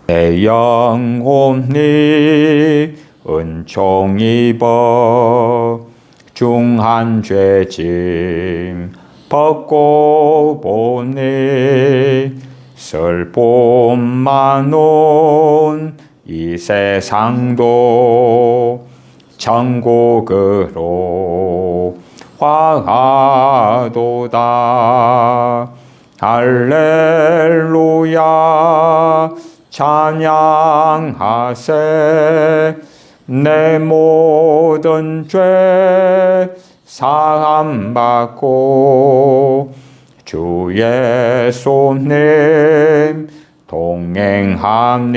내 영혼이 은총 입어 중한 죄짐 벗고 보니 슬픔 많은 이 세상도 천국으로 화하도다. 할렐루야 찬양하세. 내 모든 죄 사함받고 주 예수님 동행하니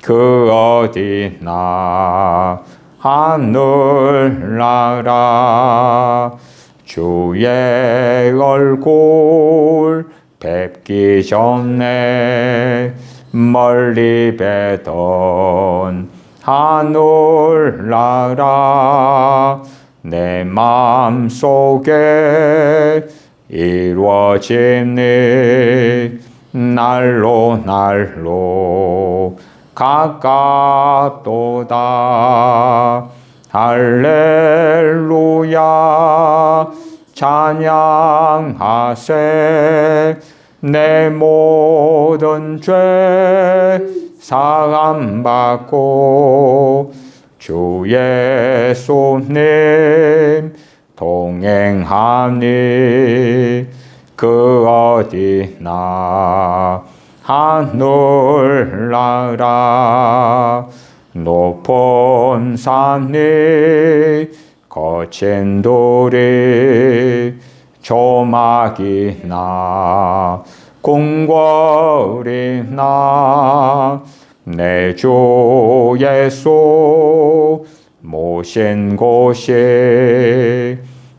그 어디나 하늘나라 주의 얼굴 뵙기 전에 멀리 뵈던 하늘나라 내 마음속에 이루어지니 날로 날로 가깝도다. 할렐루야 찬양하세. 내 모든 죄 사함받고 주 예수님 동행하니 그 어디나 하늘나라 높은 산이 거친 돌이 조막이나 궁궐이나 내 주 예수 모신 곳이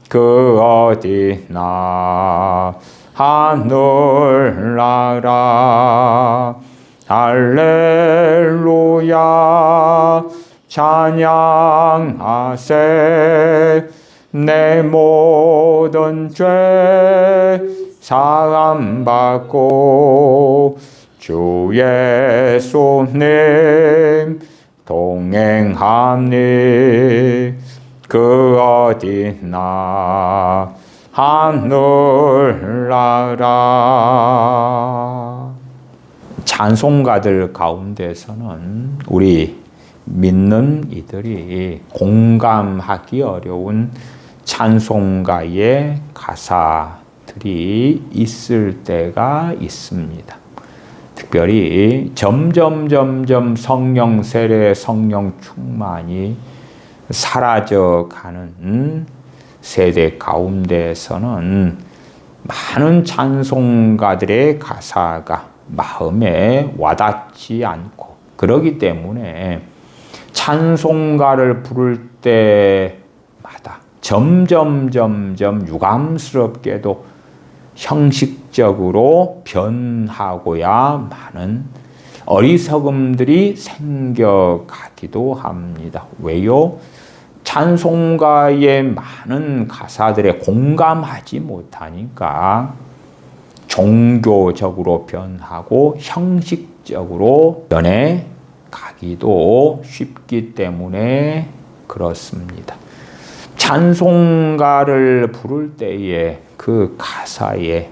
그 어디나 하늘나라 할렐루야 찬양하세. 내 모든 죄 사함받고 주 예수님 동행하니 그 어디나 하늘나라. 찬송가들 가운데서는 우리 믿는 이들이 공감하기 어려운 찬송가의 가사들이 있을 때가 있습니다. 특별히 점점 성령 세례, 성령 충만이 사라져가는 세대 가운데서는 많은 찬송가들의 가사가 마음에 와닿지 않고, 그러기 때문에 찬송가를 부를 때마다 점점 유감스럽게도 형식적으로 변하고야 많은 어리석음들이 생겨가기도 합니다. 왜요? 찬송가의 많은 가사들에 공감하지 못하니까 종교적으로 변하고 형식적으로 변해가기도 쉽기 때문에 그렇습니다. 찬송가를 부를 때에 그 가사에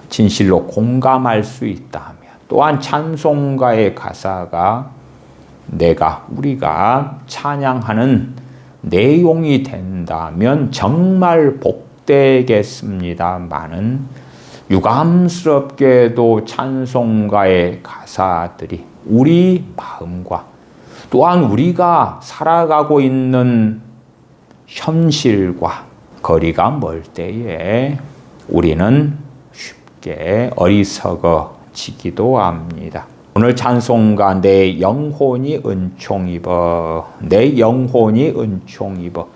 진실로 공감할 수 있다면, 또한 찬송가의 가사가 우리가 찬양하는 내용이 된다면 정말 복되겠습니다마는 유감스럽게도 찬송가의 가사들이 우리 마음과 또한 우리가 살아가고 있는 현실과 거리가 멀 때에 우리는 쉽게 어리석어지기도 합니다. 오늘 찬송가 내 영혼이 은총 입어, 내 영혼이 은총 입어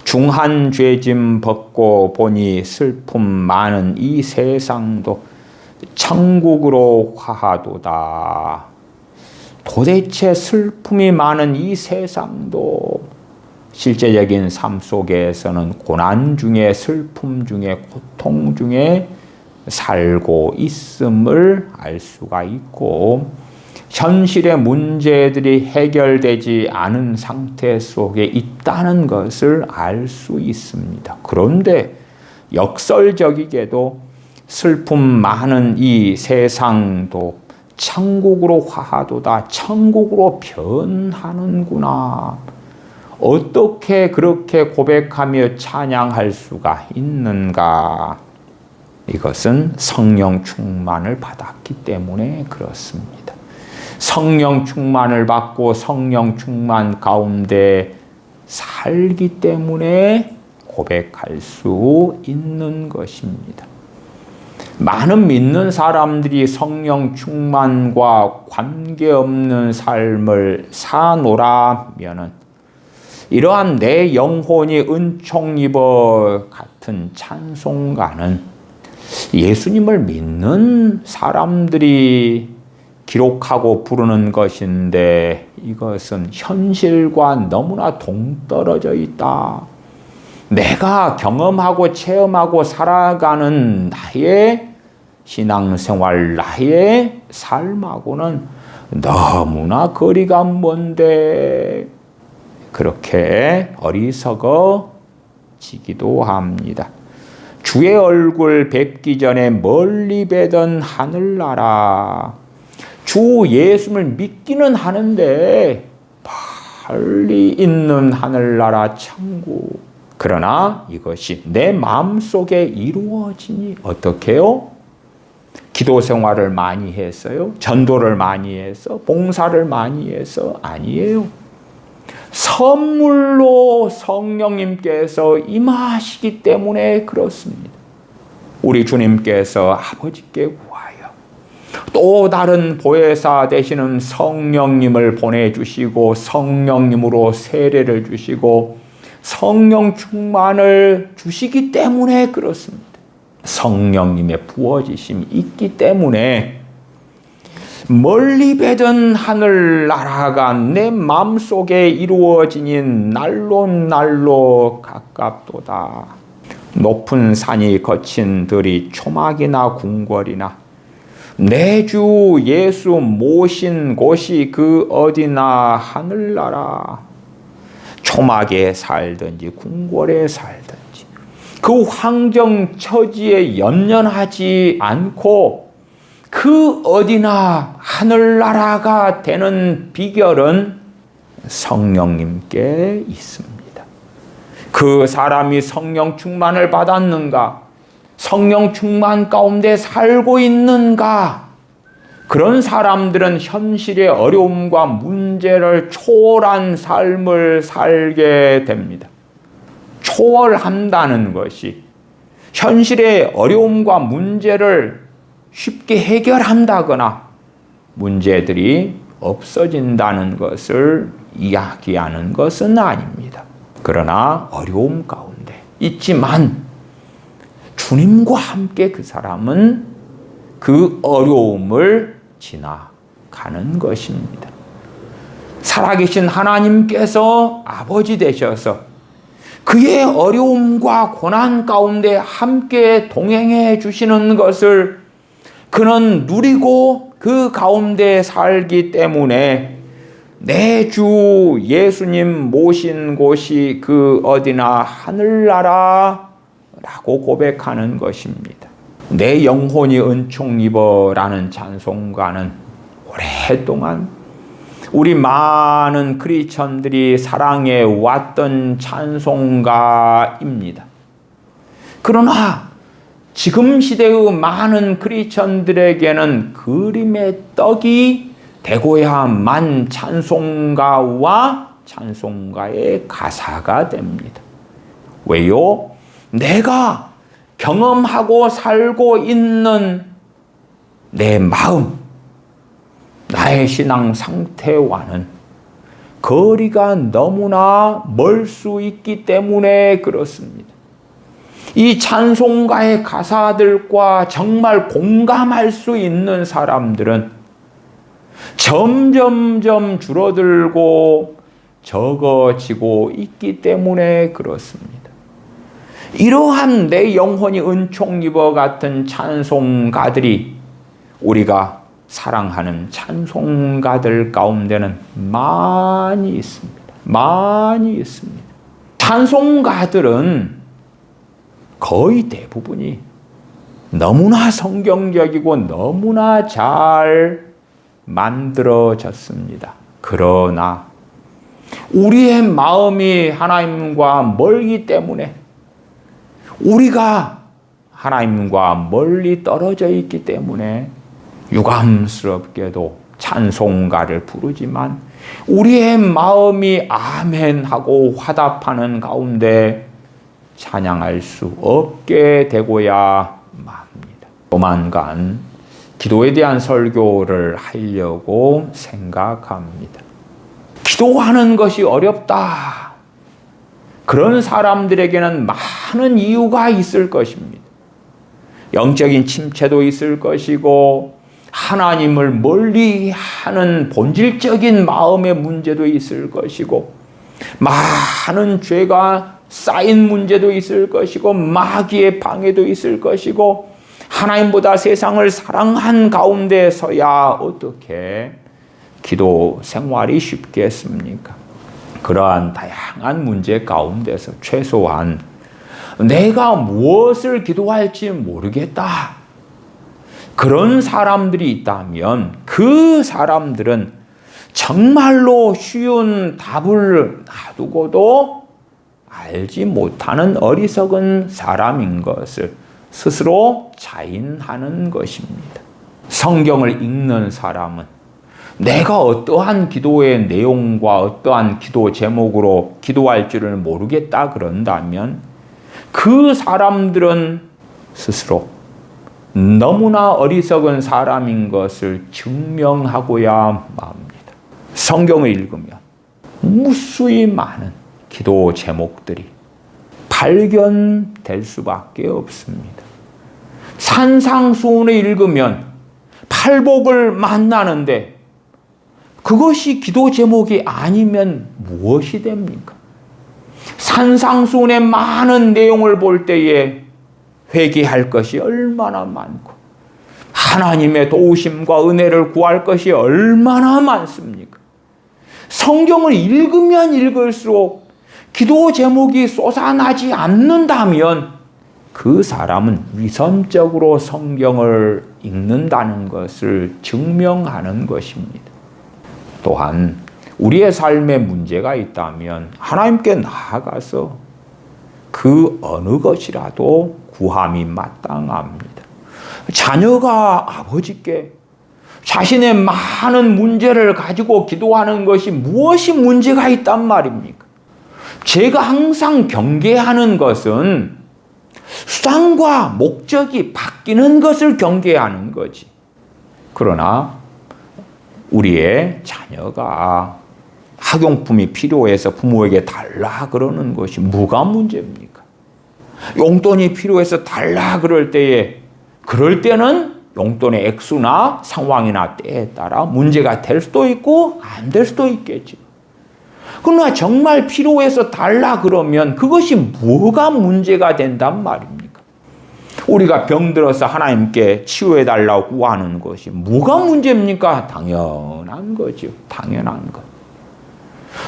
중한 죄짐 벗고 보니 슬픔 많은 이 세상도 천국으로 화하도다. 도대체 슬픔이 많은 이 세상도 실제적인 삶 속에서는 고난 중에, 슬픔 중에, 고통 중에 살고 있음을 알 수가 있고, 현실의 문제들이 해결되지 않은 상태 속에 있다는 것을 알 수 있습니다. 그런데 역설적이게도 슬픔 많은 이 세상도 천국으로 화하도다, 천국으로 변하는구나. 어떻게 그렇게 고백하며 찬양할 수가 있는가? 이것은 성령 충만을 받았기 때문에 그렇습니다. 성령 충만을 받고 성령 충만 가운데 살기 때문에 고백할 수 있는 것입니다. 많은 믿는 사람들이 성령 충만과 관계없는 삶을 사노라면은 이러한 내 영혼이 은총 입어 같은 찬송가는 예수님을 믿는 사람들이 기록하고 부르는 것인데, 이것은 현실과 너무나 동떨어져 있다. 내가 경험하고 체험하고 살아가는 나의 신앙생활, 나의 삶하고는 너무나 거리가 먼데, 그렇게 어리석어지기도 합니다. 주의 얼굴 뵙기 전에 멀리 뵈던 하늘나라, 주 예수를 믿기는 하는데 멀리 있는 하늘나라 천국, 그러나 이것이 내 마음속에 이루어지니 어떻게요? 기도 생활을 많이 했어요? 전도를 많이 해서? 봉사를 많이 해서? 아니에요. 선물로 성령님께서 임하시기 때문에 그렇습니다. 우리 주님께서 아버지께 구하여 또 다른 보혜사 되시는 성령님을 보내주시고, 성령님으로 세례를 주시고 성령 충만을 주시기 때문에 그렇습니다. 성령님의 부어지심이 있기 때문에 멀리 뵈던 하늘나라가 내 마음속에 이루어지니 날로 가깝도다. 높은 산이 거친 들이 초막이나 궁궐이나 내 주 예수 모신 곳이 그 어디나 하늘나라. 초막에 살든지 궁궐에 살든지 그 환경 처지에 연연하지 않고 그 어디나 하늘나라가 되는 비결은 성령님께 있습니다. 그 사람이 성령 충만을 받았는가? 성령 충만 가운데 살고 있는가? 그런 사람들은 현실의 어려움과 문제를 초월한 삶을 살게 됩니다. 초월한다는 것이 현실의 어려움과 문제를 쉽게 해결한다거나 문제들이 없어진다는 것을 이야기하는 것은 아닙니다. 그러나 어려움 가운데 있지만 주님과 함께 그 사람은 그 어려움을 지나가는 것입니다. 살아계신 하나님께서 아버지 되셔서 그의 어려움과 고난 가운데 함께 동행해 주시는 것을 그는 누리고 그 가운데 살기 때문에 내 주 예수님 모신 곳이 그 어디나 하늘나라 라고 고백하는 것입니다. 내 영혼이 은총 입어라는 찬송가는 오랫동안 우리 많은 크리스천들이 사랑해 왔던 찬송가입니다. 그러나 지금 시대의 많은 크리스천들에게는 그림의 떡이 되고야만 찬송가와 찬송가의 가사가 됩니다. 왜요? 내가 경험하고 살고 있는 내 마음, 나의 신앙 상태와는 거리가 너무나 멀 수 있기 때문에 그렇습니다. 이 찬송가의 가사들과 정말 공감할 수 있는 사람들은 점점점 줄어들고 적어지고 있기 때문에 그렇습니다. 이러한 내 영혼이 은총 입어 같은 찬송가들이 우리가 사랑하는 찬송가들 가운데는 많이 있습니다. 많이 있습니다. 찬송가들은 거의 대부분이 너무나 성경적이고 너무나 잘 만들어졌습니다. 그러나 우리의 마음이 하나님과 멀기 때문에, 우리가 하나님과 멀리 떨어져 있기 때문에 유감스럽게도 찬송가를 부르지만 우리의 마음이 아멘하고 화답하는 가운데 찬양할 수 없게 되고야 맙니다. 조만간 기도에 대한 설교를 하려고 생각합니다. 기도하는 것이 어렵다. 그런 사람들에게는 많은 이유가 있을 것입니다. 영적인 침체도 있을 것이고 하나님을 멀리하는 본질적인 마음의 문제도 있을 것이고 많은 죄가 쌓인 문제도 있을 것이고 마귀의 방해도 있을 것이고 하나님보다 세상을 사랑한 가운데서야 어떻게 기도 생활이 쉽겠습니까? 그러한 다양한 문제 가운데서 최소한 내가 무엇을 기도할지 모르겠다. 그런 사람들이 있다면 그 사람들은 정말로 쉬운 답을 놔두고도 알지 못하는 어리석은 사람인 것을 스스로 자인하는 것입니다. 성경을 읽는 사람은 내가 어떠한 기도의 내용과 어떠한 기도 제목으로 기도할 줄을 모르겠다 그런다면 그 사람들은 스스로 너무나 어리석은 사람인 것을 증명하고야 맙니다. 성경을 읽으면 무수히 많은 기도 제목들이 발견될 수밖에 없습니다. 산상수훈을 읽으면 팔복을 만나는데 그것이 기도 제목이 아니면 무엇이 됩니까? 산상수훈의 많은 내용을 볼 때에 회개할 것이 얼마나 많고 하나님의 도우심과 은혜를 구할 것이 얼마나 많습니까? 성경을 읽으면 읽을수록 기도 제목이 솟아나지 않는다면 그 사람은 위선적으로 성경을 읽는다는 것을 증명하는 것입니다. 또한 우리의 삶에 문제가 있다면 하나님께 나아가서 그 어느 것이라도 구함이 마땅합니다. 자녀가 아버지께 자신의 많은 문제를 가지고 기도하는 것이 무엇이 문제가 있단 말입니까? 제가 항상 경계하는 것은 수단과 목적이 바뀌는 것을 경계하는 거지. 그러나 우리의 자녀가 학용품이 필요해서 부모에게 달라 그러는 것이 뭐가 문제입니까? 용돈이 필요해서 달라 그럴 때는 용돈의 액수나 상황이나 때에 따라 문제가 될 수도 있고 안 될 수도 있겠지. 그러나 정말 필요해서 달라 그러면 그것이 뭐가 문제가 된단 말입니까? 우리가 병들어서 하나님께 치유해달라고 구하는 것이 뭐가 문제입니까? 당연한 거죠. 당연한 것.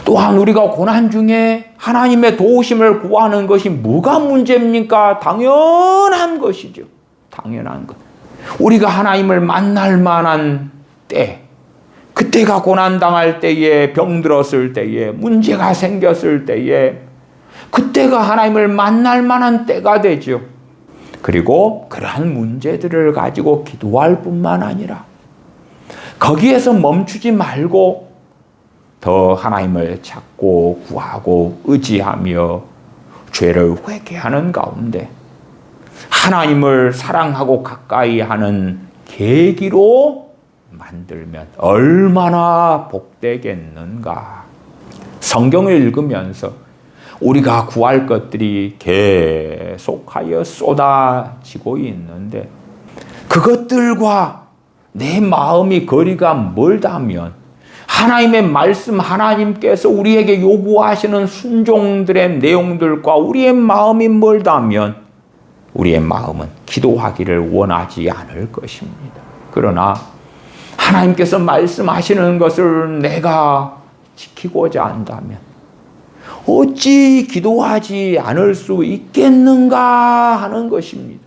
또한 우리가 고난 중에 하나님의 도우심을 구하는 것이 뭐가 문제입니까? 당연한 것이죠. 당연한 것. 우리가 하나님을 만날 만한 때, 그때가 고난당할 때에, 병들었을 때에, 문제가 생겼을 때에, 그때가 하나님을 만날 만한 때가 되죠. 그리고 그러한 문제들을 가지고 기도할 뿐만 아니라 거기에서 멈추지 말고 더 하나님을 찾고 구하고 의지하며 죄를 회개하는 가운데 하나님을 사랑하고 가까이 하는 계기로 만들면 얼마나 복되겠는가. 성경을 읽으면서 우리가 구할 것들이 계속하여 쏟아지고 있는데 그것들과 내 마음이 거리가 멀다면 하나님의 말씀, 하나님께서 우리에게 요구하시는 순종들의 내용들과 우리의 마음이 멀다면 우리의 마음은 기도하기를 원하지 않을 것입니다. 그러나 하나님께서 말씀하시는 것을 내가 지키고자 한다면 어찌 기도하지 않을 수 있겠는가 하는 것입니다.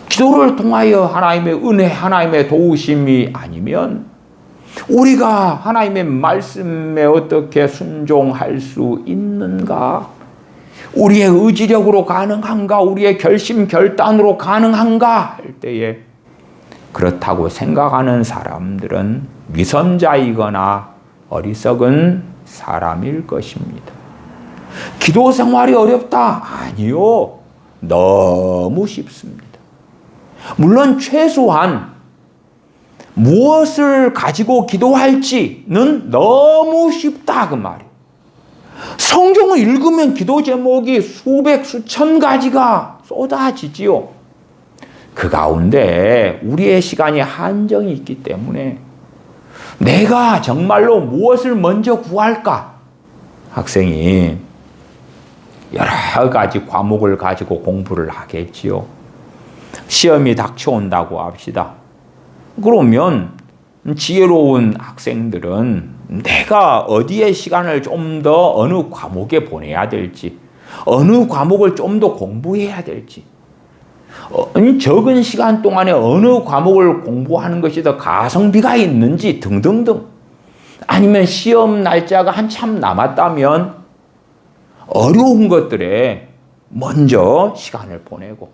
기도를 통하여 하나님의 은혜, 하나님의 도우심이 아니면 우리가 하나님의 말씀에 어떻게 순종할 수 있는가? 우리의 의지력으로 가능한가? 우리의 결심, 결단으로 가능한가? 할 때에 그렇다고 생각하는 사람들은 위선자이거나 어리석은 사람일 것입니다. 기도 생활이 어렵다? 아니요. 너무 쉽습니다. 물론 최소한 무엇을 가지고 기도할지는 너무 쉽다 그 말이에요. 성경을 읽으면 기도 제목이 수백 수천 가지가 쏟아지지요. 그 가운데 우리의 시간이 한정이 있기 때문에 내가 정말로 무엇을 먼저 구할까? 학생이 여러 가지 과목을 가지고 공부를 하겠지요. 시험이 닥쳐온다고 합시다. 그러면 지혜로운 학생들은 내가 어디에 시간을 좀 더 어느 과목에 보내야 될지, 어느 과목을 좀 더 공부해야 될지, 적은 시간 동안에 어느 과목을 공부하는 것이 더 가성비가 있는지 등등등, 아니면 시험 날짜가 한참 남았다면 어려운 것들에 먼저 시간을 보내고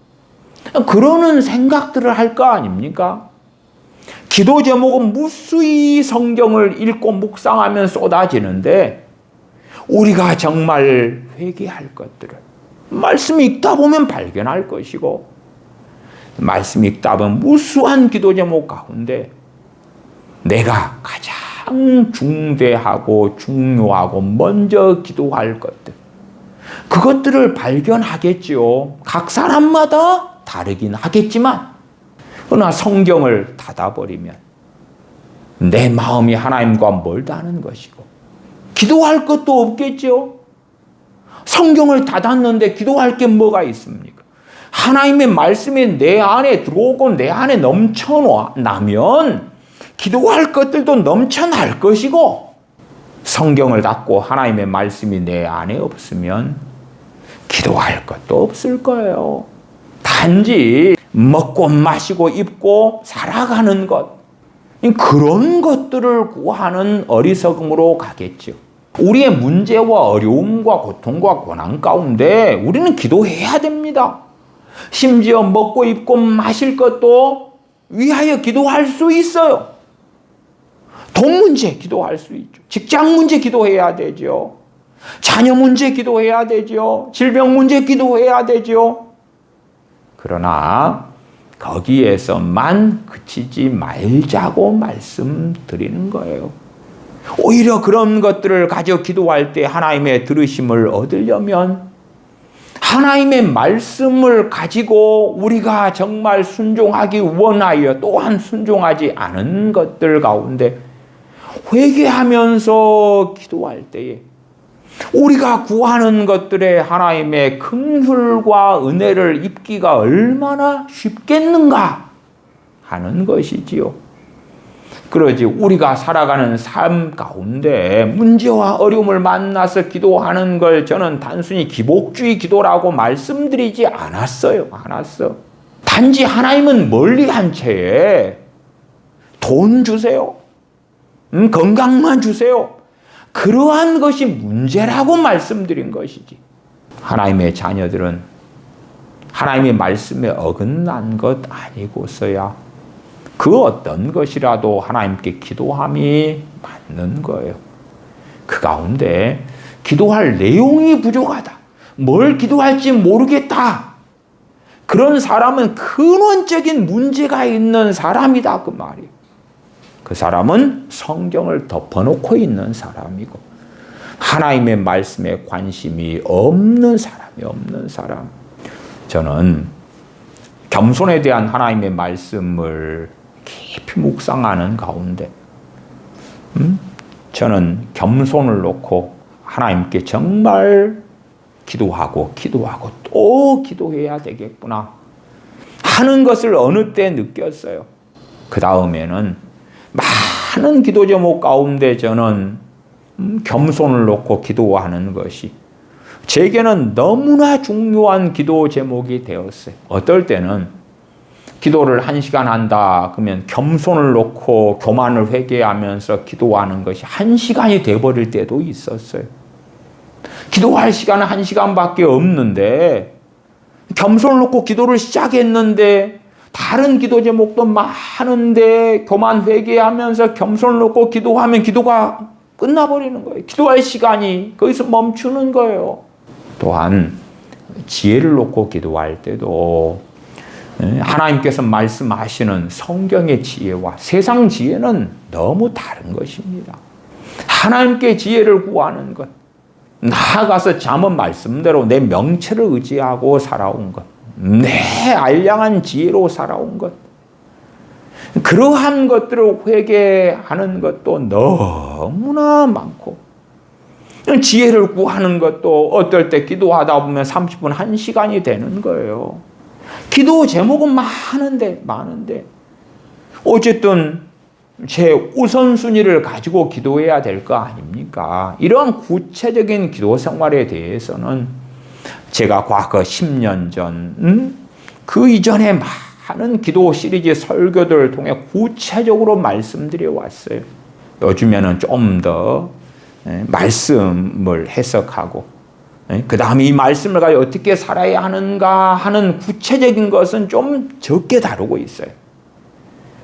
그러는 생각들을 할 거 아닙니까? 기도 제목은 무수히 성경을 읽고 묵상하면 쏟아지는데 우리가 정말 회개할 것들을 말씀 읽다 보면 발견할 것이고, 말씀 읽다 보면 무수한 기도 제목 가운데 내가 가장 중대하고 중요하고 먼저 기도할 것들, 그것들을 발견하겠지요. 각 사람마다 다르긴 하겠지만, 그러나 성경을 닫아버리면 내 마음이 하나님과 멀다는 것이고 기도할 것도 없겠죠. 성경을 닫았는데 기도할 게 뭐가 있습니까? 하나님의 말씀이 내 안에 들어오고 내 안에 넘쳐나면 기도할 것들도 넘쳐날 것이고, 성경을 닫고 하나님의 말씀이 내 안에 없으면 기도할 것도 없을 거예요. 단지 먹고 마시고 입고 살아가는 것, 그런 것들을 구하는 어리석음으로 가겠죠. 우리의 문제와 어려움과 고통과 고난 가운데 우리는 기도해야 됩니다. 심지어 먹고 입고 마실 것도 위하여 기도할 수 있어요. 돈 문제 기도할 수 있죠. 직장 문제 기도해야 되죠. 자녀 문제 기도해야 되죠. 질병 문제 기도해야 되죠. 그러나 거기에서만 그치지 말자고 말씀드리는 거예요. 오히려 그런 것들을 가지고 기도할 때 하나님의 들으심을 얻으려면 하나님의 말씀을 가지고 우리가 정말 순종하기 원하여 또한 순종하지 않은 것들 가운데 회개하면서 기도할 때에 우리가 구하는 것들에 하나님의 긍휼과 은혜를 입기가 얼마나 쉽겠는가 하는 것이지요. 그러지 우리가 살아가는 삶 가운데 문제와 어려움을 만나서 기도하는 걸 저는 단순히 기복주의 기도라고 말씀드리지 않았어요. 단지 하나님은 멀리한 채에 돈 주세요. 건강만 주세요. 그러한 것이 문제라고 말씀드린 것이지. 하나님의 자녀들은 하나님의 말씀에 어긋난 것 아니고서야 그 어떤 것이라도 하나님께 기도함이 맞는 거예요. 그 가운데 기도할 내용이 부족하다. 뭘 기도할지 모르겠다. 그런 사람은 근원적인 문제가 있는 사람이다 그 말이에요. 그 사람은 성경을 덮어놓고 있는 사람이고 하나님의 말씀에 관심이 없는 사람. 저는 겸손에 대한 하나님의 말씀을 깊이 묵상하는 가운데 저는 겸손을 놓고 하나님께 정말 기도하고 또 기도해야 되겠구나 하는 것을 어느 때 느꼈어요. 그 다음에는 많은 기도 제목 가운데 저는 겸손을 놓고 기도하는 것이 제게는 너무나 중요한 기도 제목이 되었어요. 어떨 때는 기도를 1시간 한다 그러면 겸손을 놓고 교만을 회개하면서 기도하는 것이 1시간이 돼버릴 때도 있었어요. 기도할 시간은 1시간밖에 없는데 겸손을 놓고 기도를 시작했는데 다른 기도 제목도 많은데 교만 회개하면서 겸손을 놓고 기도하면 기도가 끝나버리는 거예요. 기도할 시간이 거기서 멈추는 거예요. 또한 지혜를 놓고 기도할 때도 하나님께서 말씀하시는 성경의 지혜와 세상 지혜는 너무 다른 것입니다. 하나님께 지혜를 구하는 것, 나아가서 잠언 말씀대로 내 명체를 의지하고 살아온 것, 내 알량한 지혜로 살아온 것, 그러한 것들을 회개하는 것도 너무나 많고 지혜를 구하는 것도 어떨 때 기도하다 보면 30분, 1시간이 되는 거예요. 기도 제목은 많은데 어쨌든 제 우선순위를 가지고 기도해야 될 거 아닙니까? 이런 구체적인 기도 생활에 대해서는 제가 과거 10년 전 그 이전에 많은 기도 시리즈 설교들을 통해 구체적으로 말씀드려 왔어요. 요즘에는 좀 더 말씀을 해석하고 그 다음에 이 말씀을 가지고 어떻게 살아야 하는가 하는 구체적인 것은 좀 적게 다루고 있어요.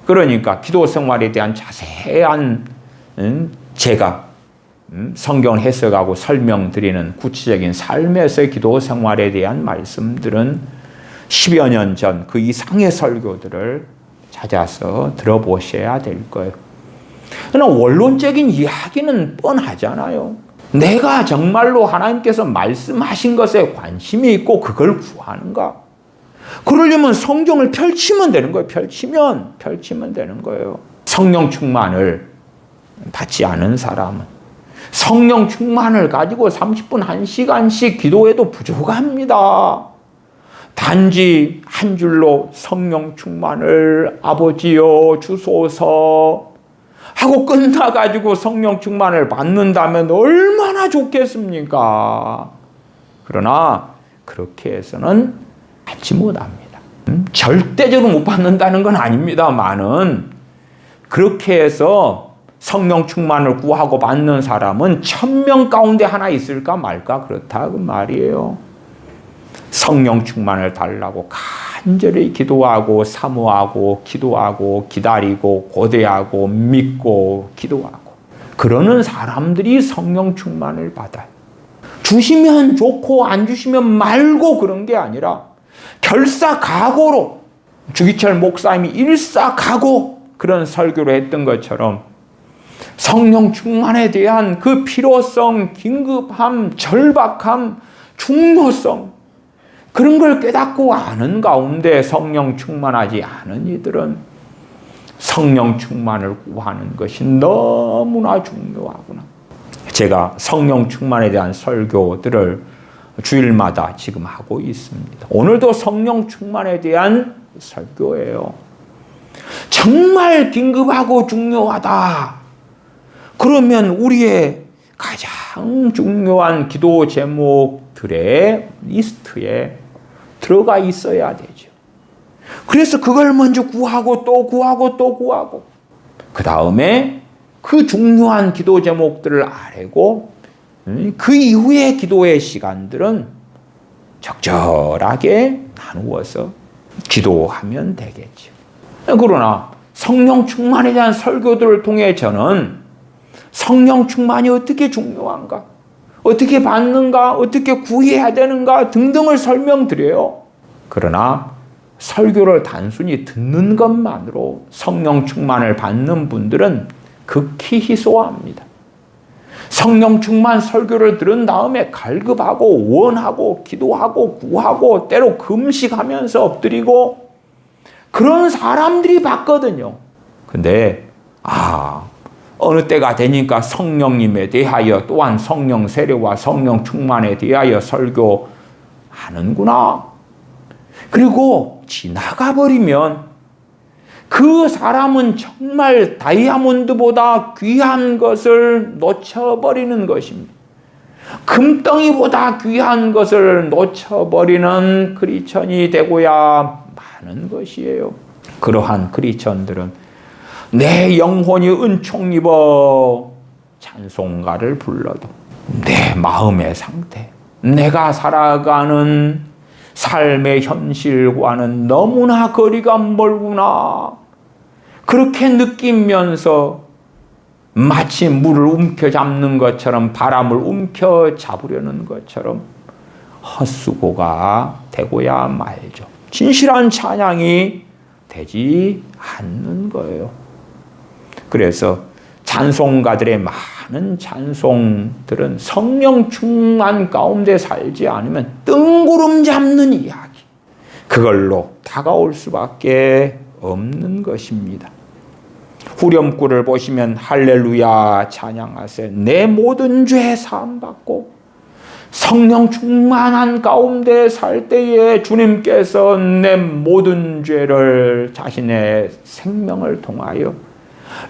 그러니까 기도 생활에 대한 자세한 제가 성경을 해석하고 설명드리는 구체적인 삶에서의 기도 생활에 대한 말씀들은 10여 년 전 그 이상의 설교들을 찾아서 들어보셔야 될 거예요. 그러나 원론적인 이야기는 뻔하잖아요. 내가 정말로 하나님께서 말씀하신 것에 관심이 있고 그걸 구하는가? 그러려면 성경을 펼치면 되는 거예요. 펼치면 되는 거예요. 성령 충만을 받지 않은 사람은 성령 충만을 가지고 30분, 1시간씩 기도해도 부족합니다. 단지 한 줄로 성령 충만을 아버지여 주소서 하고 끝나가지고 성령 충만을 받는다면 얼마나 좋겠습니까? 그러나 그렇게 해서는 받지 못합니다. 절대적으로 못 받는다는 건 아닙니다만은 그렇게 해서 성령 충만을 구하고 받는 사람은 1000명 가운데 하나 있을까 말까 그렇다 그 말이에요. 성령 충만을 달라고 간절히 기도하고 사모하고 기도하고 기다리고 고대하고 믿고 기도하고 그러는 사람들이 성령 충만을 받아요. 주시면 좋고 안 주시면 말고 그런 게 아니라 결사각오로 주기철 목사님이 일사각오 그런 설교를 했던 것처럼 성령 충만에 대한 그 필요성, 긴급함, 절박함, 중요성 그런 걸 깨닫고 아는 가운데 성령 충만하지 않은 이들은 성령 충만을 구하는 것이 너무나 중요하구나. 제가 성령 충만에 대한 설교들을 주일마다 지금 하고 있습니다. 오늘도 성령 충만에 대한 설교예요. 정말 긴급하고 중요하다. 그러면 우리의 가장 중요한 기도 제목들의 리스트에 들어가 있어야 되죠. 그래서 그걸 먼저 구하고 또 구하고 그 다음에 그 중요한 기도 제목들을 아뢰고 그 이후의 기도의 시간들은 적절하게 나누어서 기도하면 되겠죠. 그러나 성령 충만에 대한 설교들을 통해 저는 성령 충만이 어떻게 중요한가, 어떻게 받는가, 어떻게 구해야 되는가 등등을 설명드려요. 그러나 설교를 단순히 듣는 것만으로 성령 충만을 받는 분들은 극히 희소합니다. 성령 충만 설교를 들은 다음에 갈급하고 원하고 기도하고 구하고 때로 금식하면서 엎드리고 그런 사람들이 받거든요. 근데 어느 때가 되니까 성령님에 대하여 또한 성령 세례와 성령 충만에 대하여 설교하는구나. 그리고 지나가 버리면 그 사람은 정말 다이아몬드보다 귀한 것을 놓쳐버리는 것입니다. 금덩이보다 귀한 것을 놓쳐버리는 크리스천이 되고야 마는 것이에요. 그러한 크리스천들은 내 영혼이 은총 입어 찬송가를 불러도 내 마음의 상태, 내가 살아가는 삶의 현실과는 너무나 거리가 멀구나. 그렇게 느끼면서 마치 물을 움켜잡는 것처럼, 바람을 움켜잡으려는 것처럼 헛수고가 되고야 말죠. 진실한 찬양이 되지 않는 거예요. 그래서 찬송가들의 많은 찬송들은 성령 충만 가운데 살지 않으면 뜬구름 잡는 이야기, 그걸로 다가올 수밖에 없는 것입니다. 후렴구를 보시면 할렐루야 찬양하세, 내 모든 죄 사함받고 성령 충만한 가운데 살 때에 주님께서 내 모든 죄를 자신의 생명을 통하여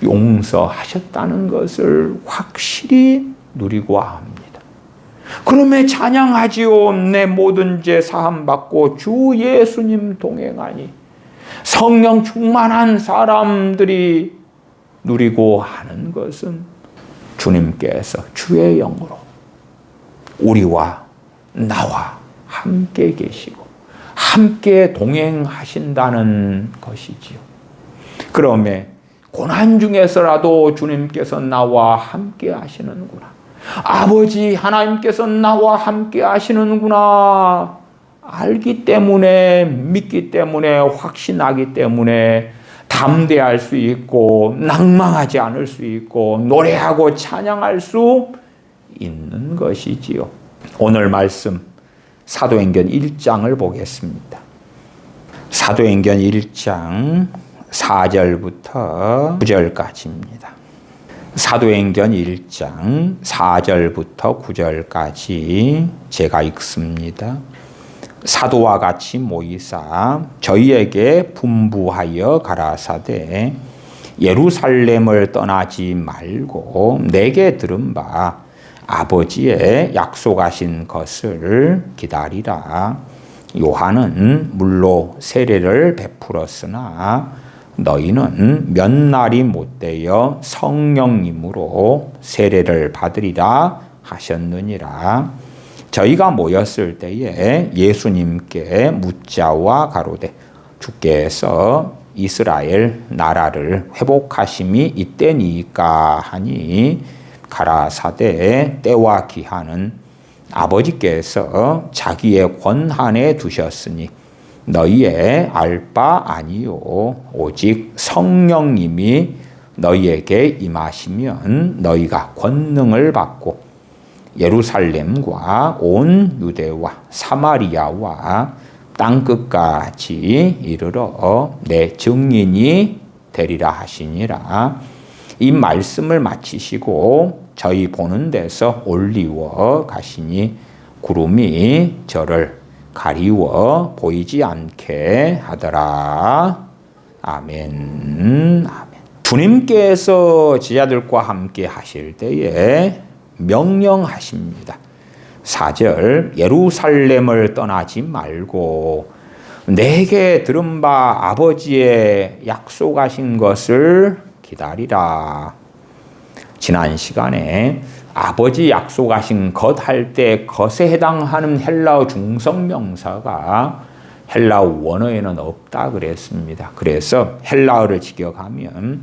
용서하셨다는 것을 확실히 누리고 합니다. 그러면 찬양하지요. 내 모든 죄 사함받고 주 예수님 동행하니. 성령 충만한 사람들이 누리고 하는 것은 주님께서 주의 영으로 우리와 나와 함께 계시고 함께 동행하신다는 것이지요. 그러면 고난 중에서라도 주님께서 나와 함께 하시는구나. 아버지 하나님께서 나와 함께 하시는구나. 알기 때문에, 믿기 때문에, 확신하기 때문에 담대할 수 있고 낭망하지 않을 수 있고 노래하고 찬양할 수 있는 것이지요. 오늘 말씀 사도행전 1장을 보겠습니다. 사도행전 1장 4절부터 9절까지입니다. 사도행전 1장 4절부터 9절까지 제가 읽습니다. 사도와 같이 모이사 저희에게 분부하여 가라사대 예루살렘을 떠나지 말고 내게 들은 바 아버지의 약속하신 것을 기다리라. 요한은 물로 세례를 베풀었으나 너희는 몇 날이 못되어 성령님으로 세례를 받으리라 하셨느니라. 저희가 모였을 때에 예수님께 묻자와 가로되 주께서 이스라엘 나라를 회복하심이 이때니까 하니 가라사대 때와 기한은 아버지께서 자기의 권한에 두셨으니 너희의 알 바 아니요 오직 성령님이 너희에게 임하시면 너희가 권능을 받고 예루살렘과 온 유대와 사마리아와 땅끝까지 이르러 내 증인이 되리라 하시니라. 이 말씀을 마치시고 저희 보는 데서 올리워 가시니 구름이 저를 가리워 보이지 않게 하더라. 아멘. 아멘. 주님께서 제자들과 함께 하실 때에 명령하십니다. 4절 예루살렘을 떠나지 말고 내게 들은 바 아버지의 약속하신 것을 기다리라. 지난 시간에 아버지 약속하신 것 할 때 것에 해당하는 헬라어 중성명사가 헬라어 원어에는 없다 그랬습니다. 그래서 헬라어를 직역하면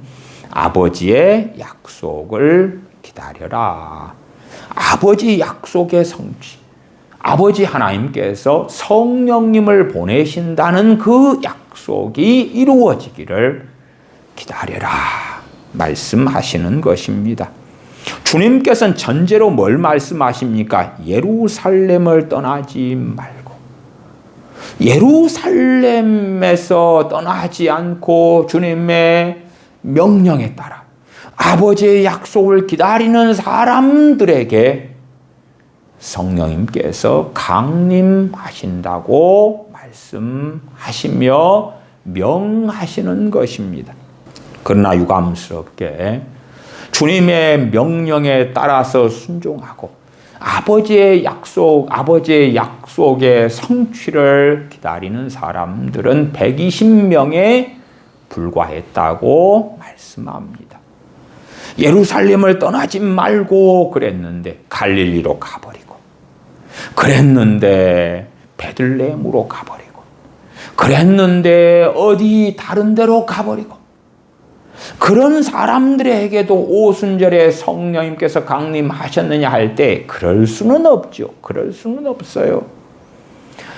아버지의 약속을 기다려라. 아버지 약속의 성취, 아버지 하나님께서 성령님을 보내신다는 그 약속이 이루어지기를 기다려라 말씀하시는 것입니다. 주님께서는 전제로 뭘 말씀하십니까? 예루살렘을 떠나지 말고. 예루살렘에서 떠나지 않고 주님의 명령에 따라 아버지의 약속을 기다리는 사람들에게 성령님께서 강림하신다고 말씀하시며 명하시는 것입니다. 그러나 유감스럽게 주님의 명령에 따라서 순종하고 아버지의 약속의 성취를 기다리는 사람들은 120명에 불과했다고 말씀합니다. 예루살렘을 떠나지 말고 그랬는데 갈릴리로 가버리고, 그랬는데 베들레헴으로 가버리고, 그랬는데 어디 다른 데로 가버리고, 그런 사람들에게도 오순절에 성령님께서 강림하셨느냐 할 때 그럴 수는 없죠. 그럴 수는 없어요.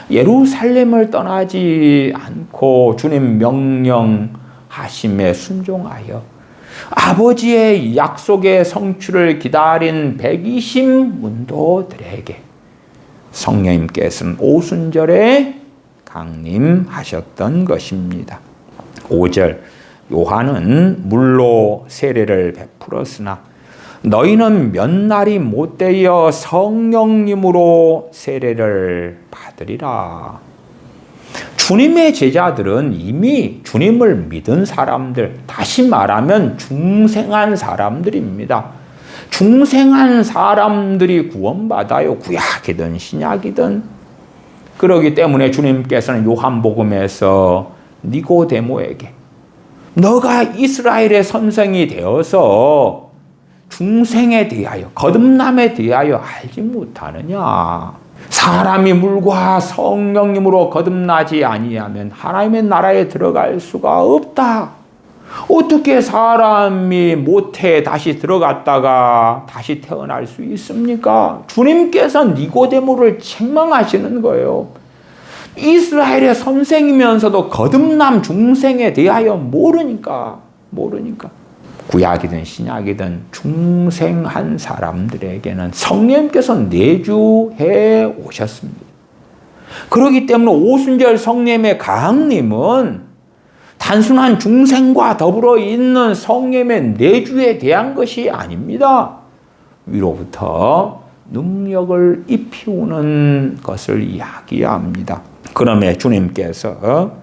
예루살렘을 떠나지 않고 주님 명령하심에 순종하여 아버지의 약속의 성취를 기다린 120문도들에게 성령님께서는 오순절에 강림하셨던 것입니다. 5절, 요한은 물로 세례를 베풀었으나 너희는 몇 날이 못되어 성령님으로 세례를 받으리라. 주님의 제자들은 이미 주님을 믿은 사람들, 다시 말하면 중생한 사람들입니다. 중생한 사람들이 구원받아요. 구약이든 신약이든. 그렇기 때문에 주님께서는 요한복음에서 니고데모에게 너가 이스라엘의 선생이 되어서 중생에 대하여, 거듭남에 대하여 알지 못하느냐. 사람이 물과 성령님으로 거듭나지 아니하면 하나님의 나라에 들어갈 수가 없다. 어떻게 사람이 모태에 다시 들어갔다가 다시 태어날 수 있습니까? 주님께서 니고데모를 책망하시는 거예요. 이스라엘의 선생이면서도 거듭남 중생에 대하여 모르니까. 구약이든 신약이든 중생한 사람들에게는 성령님께서 내주해 오셨습니다. 그렇기 때문에 오순절 성령님의 강림은 단순한 중생과 더불어 있는 성령님의 내주에 대한 것이 아닙니다. 위로부터 능력을 입히우는 것을 이야기합니다. 그러면 주님께서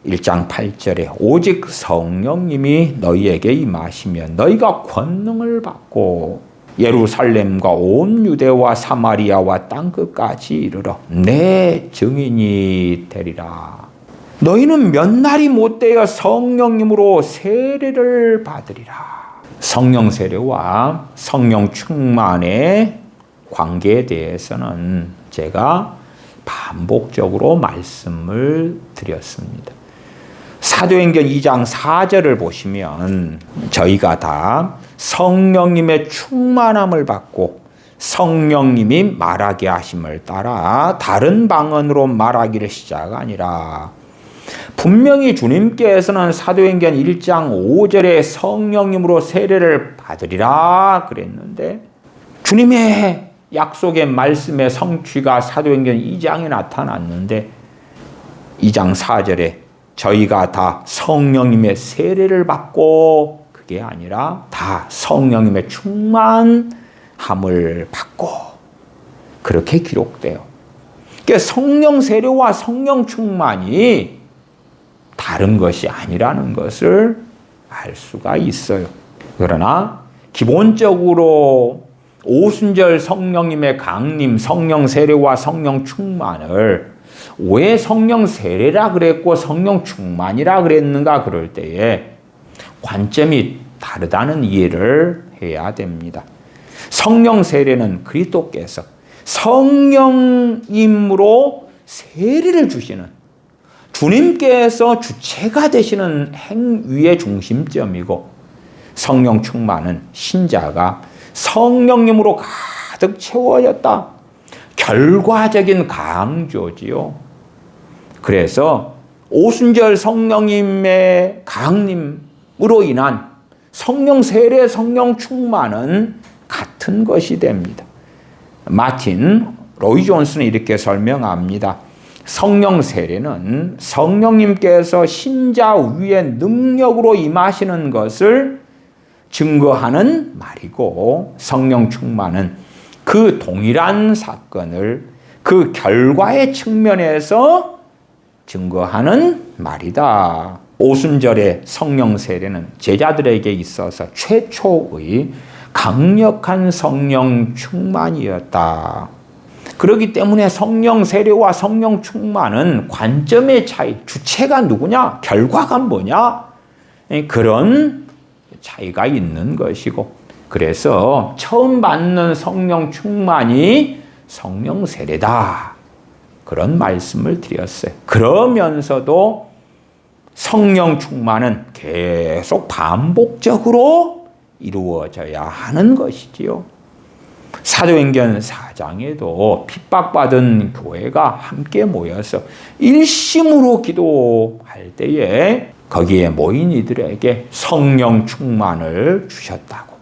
1장 8절에 오직 성령님이 너희에게 임하시면 너희가 권능을 받고 예루살렘과 온 유대와 사마리아와 땅끝까지 이르러 내 증인이 되리라. 너희는 몇 날이 못되어 성령님으로 세례를 받으리라. 성령 세례와 성령 충만의 관계에 대해서는 제가 반복적으로 말씀을 드렸습니다. 사도행전 2장 4절을 보시면 저희가 다 성령님의 충만함을 받고 성령님이 말하게 하심을 따라 다른 방언으로 말하기를 시작하니라. 분명히 주님께서는 사도행전 1장 5절에 성령님으로 세례를 받으리라 그랬는데 주님의 약속의 말씀의 성취가 사도행전 2장에 나타났는데 2장 4절에 저희가 다 성령님의 세례를 받고 그게 아니라 다 성령님의 충만함을 받고 그렇게 기록돼요. 그러니까 성령 세례와 성령 충만이 다른 것이 아니라는 것을 알 수가 있어요. 그러나 기본적으로 오순절 성령님의 강림, 성령 세례와 성령 충만을 왜 성령 세례라 그랬고 성령 충만이라 그랬는가 그럴 때에 관점이 다르다는 이해를 해야 됩니다. 성령 세례는 그리스도께서 성령님으로 세례를 주시는 주님께서 주체가 되시는 행위의 중심점이고 성령 충만은 신자가 성령님으로 가득 채워졌다. 결과적인 강조지요. 그래서 오순절 성령님의 강림으로 인한 성령 세례, 성령 충만은 같은 것이 됩니다. 마틴 로이 존스는 이렇게 설명합니다. 성령 세례는 성령님께서 신자 위에 능력으로 임하시는 것을 증거하는 말이고, 성령 충만은 그 동일한 사건을 그 결과의 측면에서 증거하는 말이다. 오순절의 성령 세례는 제자들에게 있어서 최초의 강력한 성령 충만이었다. 그렇기 때문에 성령 세례와 성령 충만은 관점의 차이, 주체가 누구냐, 결과가 뭐냐, 그런 차이가 있는 것이고, 그래서 처음 받는 성령 충만이 성령 세례다. 그런 말씀을 드렸어요. 그러면서도 성령 충만은 계속 반복적으로 이루어져야 하는 것이지요. 사도행전 4장에도 핍박받은 교회가 함께 모여서 일심으로 기도할 때에 거기에 모인 이들에게 성령 충만을 주셨다고,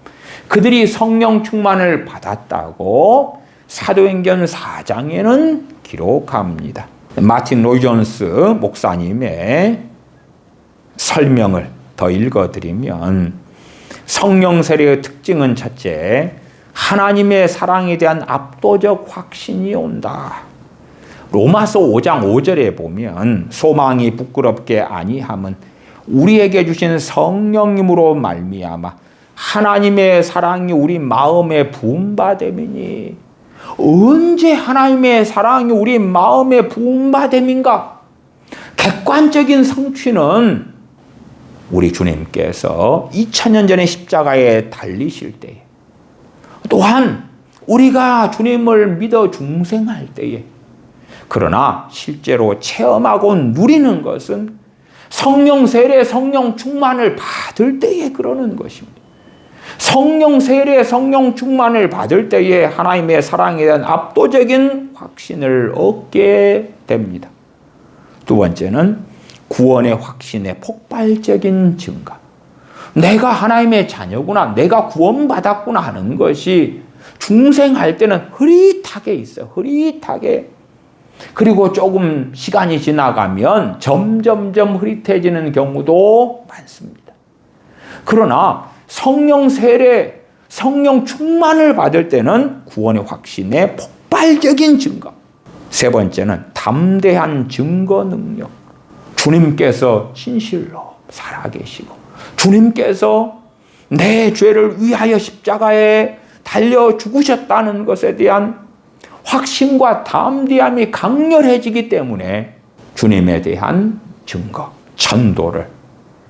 그들이 성령 충만을 받았다고 사도행전 4장에는 기록합니다. 마틴 로이 존스 목사님의 설명을 더 읽어드리면, 성령 세례의 특징은 첫째, 하나님의 사랑에 대한 압도적 확신이 온다. 로마서 5장 5절에 보면 소망이 부끄럽게 아니함은 우리에게 주신 성령님으로 말미암아 하나님의 사랑이 우리 마음에 부음받음이니. 언제 하나님의 사랑이 우리 마음에 부음받음인가? 객관적인 성취는 우리 주님께서 2000년 전에 십자가에 달리실 때에, 또한 우리가 주님을 믿어 중생할 때에, 그러나 실제로 체험하고 누리는 것은 성령 세례, 성령 충만을 받을 때에 그러는 것입니다. 성령 세례, 성령 충만을 받을 때에 하나님의 사랑에 대한 압도적인 확신을 얻게 됩니다. 두 번째는 구원의 확신의 폭발적인 증가. 내가 하나님의 자녀구나, 내가 구원받았구나 하는 것이 중생할 때는 흐릿하게 있어요. 흐릿하게. 그리고 조금 시간이 지나가면 점점점 흐릿해지는 경우도 많습니다. 그러나 성령 세례, 성령 충만을 받을 때는 구원의 확신의 폭발적인 증거. 세 번째는 담대한 증거 능력. 주님께서 진실로 살아계시고, 주님께서 내 죄를 위하여 십자가에 달려 죽으셨다는 것에 대한 확신과 담대함이 강렬해지기 때문에 주님에 대한 증거, 전도를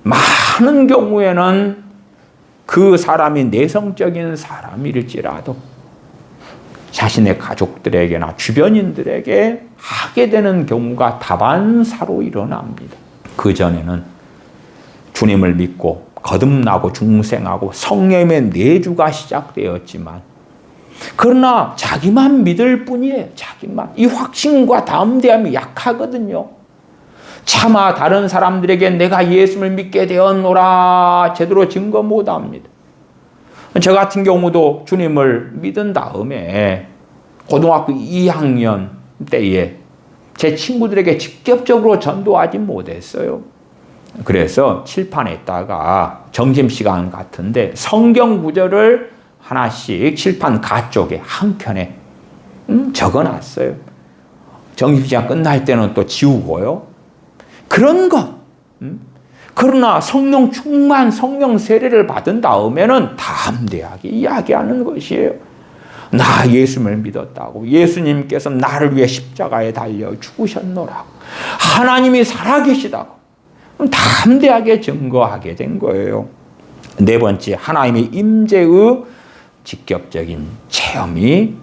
많은 경우에는 그 사람이 내성적인 사람일지라도 자신의 가족들에게나 주변인들에게 하게 되는 경우가 다반사로 일어납니다. 그전에는 주님을 믿고 거듭나고 중생하고 성령의 내주가 시작되었지만, 그러나 자기만 믿을 뿐이에요. 자기만. 이 확신과 담대함이 약하거든요. 차마 다른 사람들에게 내가 예수를 믿게 되었노라 제대로 증거 못합니다. 저 같은 경우도 주님을 믿은 다음에 고등학교 2학년 때에 제 친구들에게 직접적으로 전도하지 못했어요. 그래서 칠판에 있다가 점심시간 같은데 성경 구절을 하나씩 칠판 가쪽에 한 켠에 적어놨어요. 점심시간 끝날 때는 또 지우고요. 그런 것. 그러나 성령 충만, 성령 세례를 받은 다음에는 담대하게 이야기하는 것이에요. 나 예수를 믿었다고. 예수님께서 나를 위해 십자가에 달려 죽으셨노라고. 하나님이 살아계시다고. 담대하게 증거하게 된 거예요. 네 번째, 하나님의 임재의 직접적인 체험이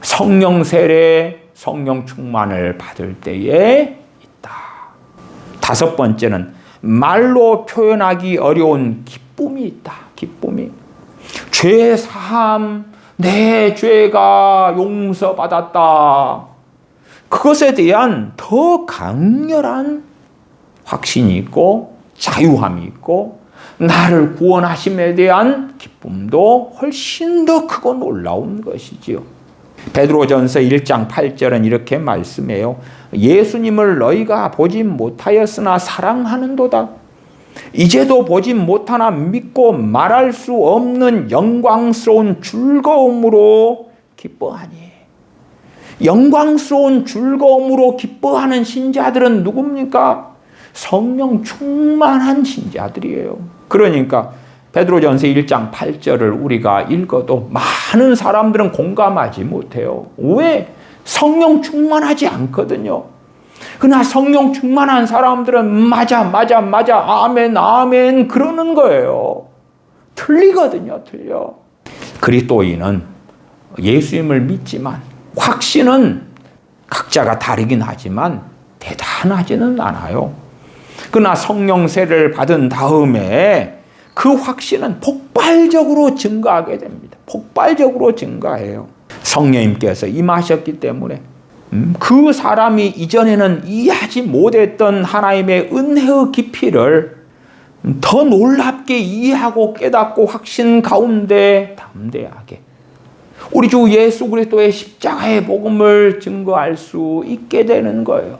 성령 세례, 성령 충만을 받을 때에 있다. 다섯 번째는 말로 표현하기 어려운 기쁨이 있다. 기쁨이. 죄 사함, 내 죄가 용서받았다. 그것에 대한 더 강렬한 확신이 있고 자유함이 있고 나를 구원하심에 대한 기쁨도 훨씬 더 크고 놀라운 것이지요. 베드로전서 1장 8절은 이렇게 말씀해요. 예수님을 너희가 보지 못하였으나 사랑하는도다. 이제도 보지 못하나 믿고 말할 수 없는 영광스러운 즐거움으로 기뻐하니. 영광스러운 즐거움으로 기뻐하는 신자들은 누굽니까? 성령 충만한 신자들이에요. 그러니까 베드로전서 1장 8절을 우리가 읽어도 많은 사람들은 공감하지 못해요. 왜? 성령 충만하지 않거든요. 그러나 성령 충만한 사람들은 맞아 아멘 아멘 그러는 거예요. 틀리거든요. 틀려. 그리스도인은 예수님을 믿지만 확신은 각자가 다르긴 하지만 대단하지는 않아요. 그러나 성령 세례를 받은 다음에 그 확신은 폭발적으로 증가하게 됩니다. 폭발적으로 증가해요. 성령님께서 임하셨기 때문에 그 사람이 이전에는 이해하지 못했던 하나님의 은혜의 깊이를 더 놀랍게 이해하고 깨닫고 확신 가운데 담대하게 우리 주 예수 그리스도의 십자가의 복음을 증거할 수 있게 되는 거예요.